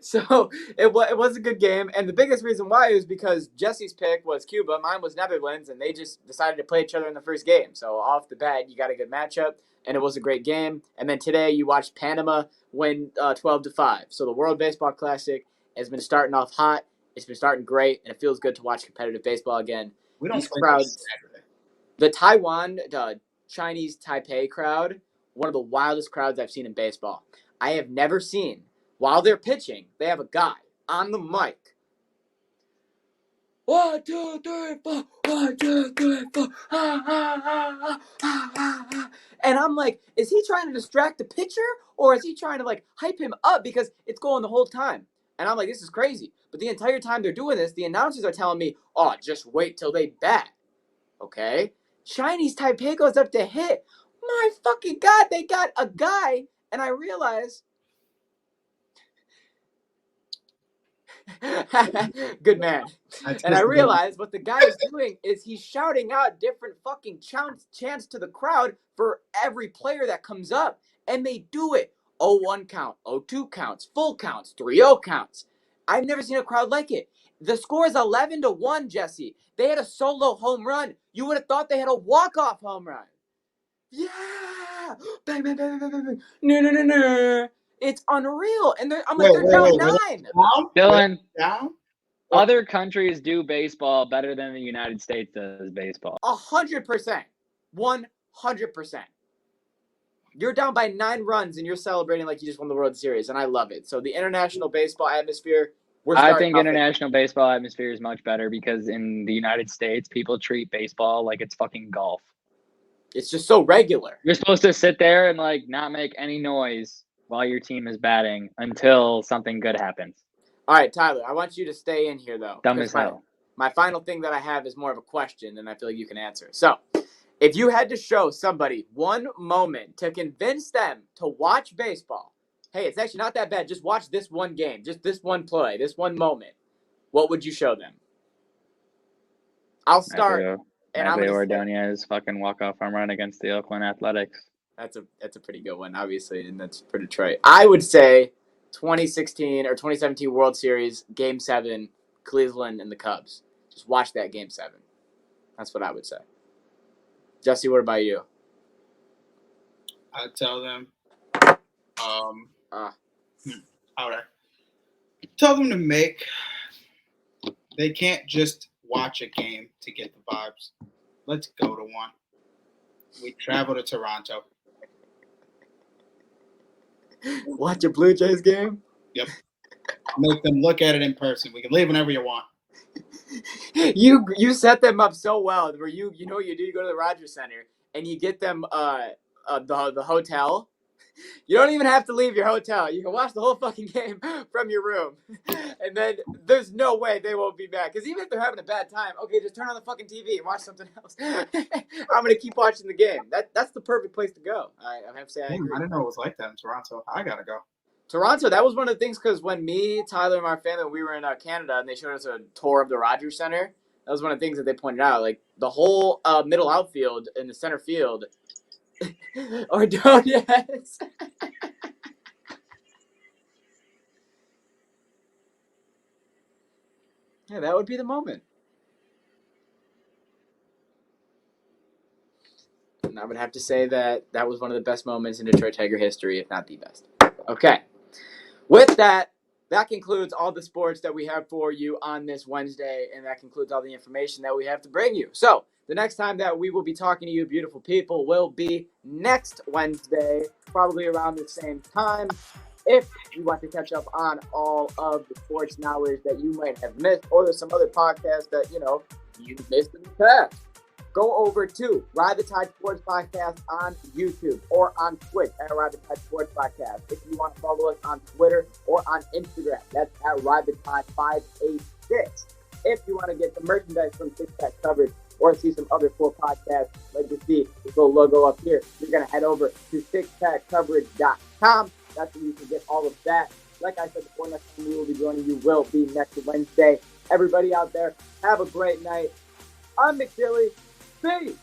So it was a good game, and the biggest reason why is because Jesse's pick was Cuba, mine was Netherlands, and they just decided to play each other in the first game. So off the bat, you got a good matchup, and it was a great game. And then today, you watched Panama win 12-5. So the World Baseball Classic has been starting off hot. It's been starting great, and it feels good to watch competitive baseball again. We don't These crowds, the Chinese Taipei crowd, one of the wildest crowds I've seen in baseball. I have never seen. While they're pitching, they have a guy on the mic. 1, 2, 3, 4. 1, 2, 3, 4. And I'm like, is he trying to distract the pitcher, or is he trying to hype him up because it's going the whole time? And I'm like, this is crazy. But the entire time they're doing this, the announcers are telling me, oh, just wait till they bat. Okay? Chinese Taipei goes up to hit. My fucking God, they got a guy, and I realize. Good man. And I realized what the guy is doing is he's shouting out different fucking chants to the crowd for every player that comes up. And they do it. 0-1 count, 0-2 counts, full counts, 3-0 counts. I've never seen a crowd like it. The score is 11-1, Jesse. They had a solo home run. You would have thought they had a walk-off home run. Yeah! Bang, bang, bang, bang, bang, bang. No. It's unreal. And they're down 9. Dylan, other countries do baseball better than the United States does baseball. 100%. 100%. You're down by 9 runs and you're celebrating like you just won the World Series, and I love it. So the international baseball atmosphere, I think international baseball atmosphere is much better because in the United States, people treat baseball like it's fucking golf. It's just so regular. You're supposed to sit there and like not make any noise while your team is batting until something good happens. All right, Tyler, I want you to stay in here though. Dumb as hell. My final thing that I have is more of a question, and I feel like you can answer. So, if you had to show somebody one moment to convince them to watch baseball, hey, it's actually not that bad. Just watch this one game, just this one play, this one moment. What would you show them? I'll start. Matthew Ordonez fucking walk-off home run against the Oakland Athletics. That's a pretty good one, obviously, and that's for Detroit. I would say 2016 or 2017 World Series, Game 7, Cleveland and the Cubs. Just watch that Game 7. That's what I would say. Jesse, what about you? I'd tell them, how would I? Tell them they can't just watch a game to get the vibes. Let's go to one. We travel to Toronto. Watch a Blue Jays game? Yep. Make them look at it in person. We can leave whenever you want. You set them up so well where you know what you do, you go to the Rogers Center and you get them the hotel. You don't even have to leave your hotel. You can watch the whole fucking game from your room. And then there's no way they won't be mad. Because even if they're having a bad time, okay, just turn on the fucking TV and watch something else. I'm going to keep watching the game. That's the perfect place to go. I have to say I agree. I didn't know it was like that in Toronto. I got to go. Toronto, that was one of the things because when me, Tyler, and my family, we were in Canada and they showed us a tour of the Rogers Center, that was one of the things that they pointed out. Like the whole middle outfield in the center field, Ordonez. Yeah, that would be the moment. And I would have to say that was one of the best moments in Detroit Tiger history, if not the best. Okay. With that, that concludes all the sports that we have for you on this Wednesday, and that concludes all the information that we have to bring you. So, the next time that we will be talking to you, beautiful people, will be next Wednesday, probably around the same time. If you want to catch up on all of the sports knowledge that you might have missed, or there's some other podcasts that, you missed in the past, go over to Ride the Tide Sports Podcast on YouTube or on Twitch at Ride the Tide Sports Podcast. If you want to follow us on Twitter or on Instagram, that's at Ride the Tide 586. If you want to get the merchandise from Six Pack Coverage or see some other cool podcasts, like you see this little logo up here, you're going to head over to sixpackcoverage.com. That's where you can get all of that. Like I said before, next time we will be joining you will be next Wednesday. Everybody out there, have a great night. I'm McDilly. Peace.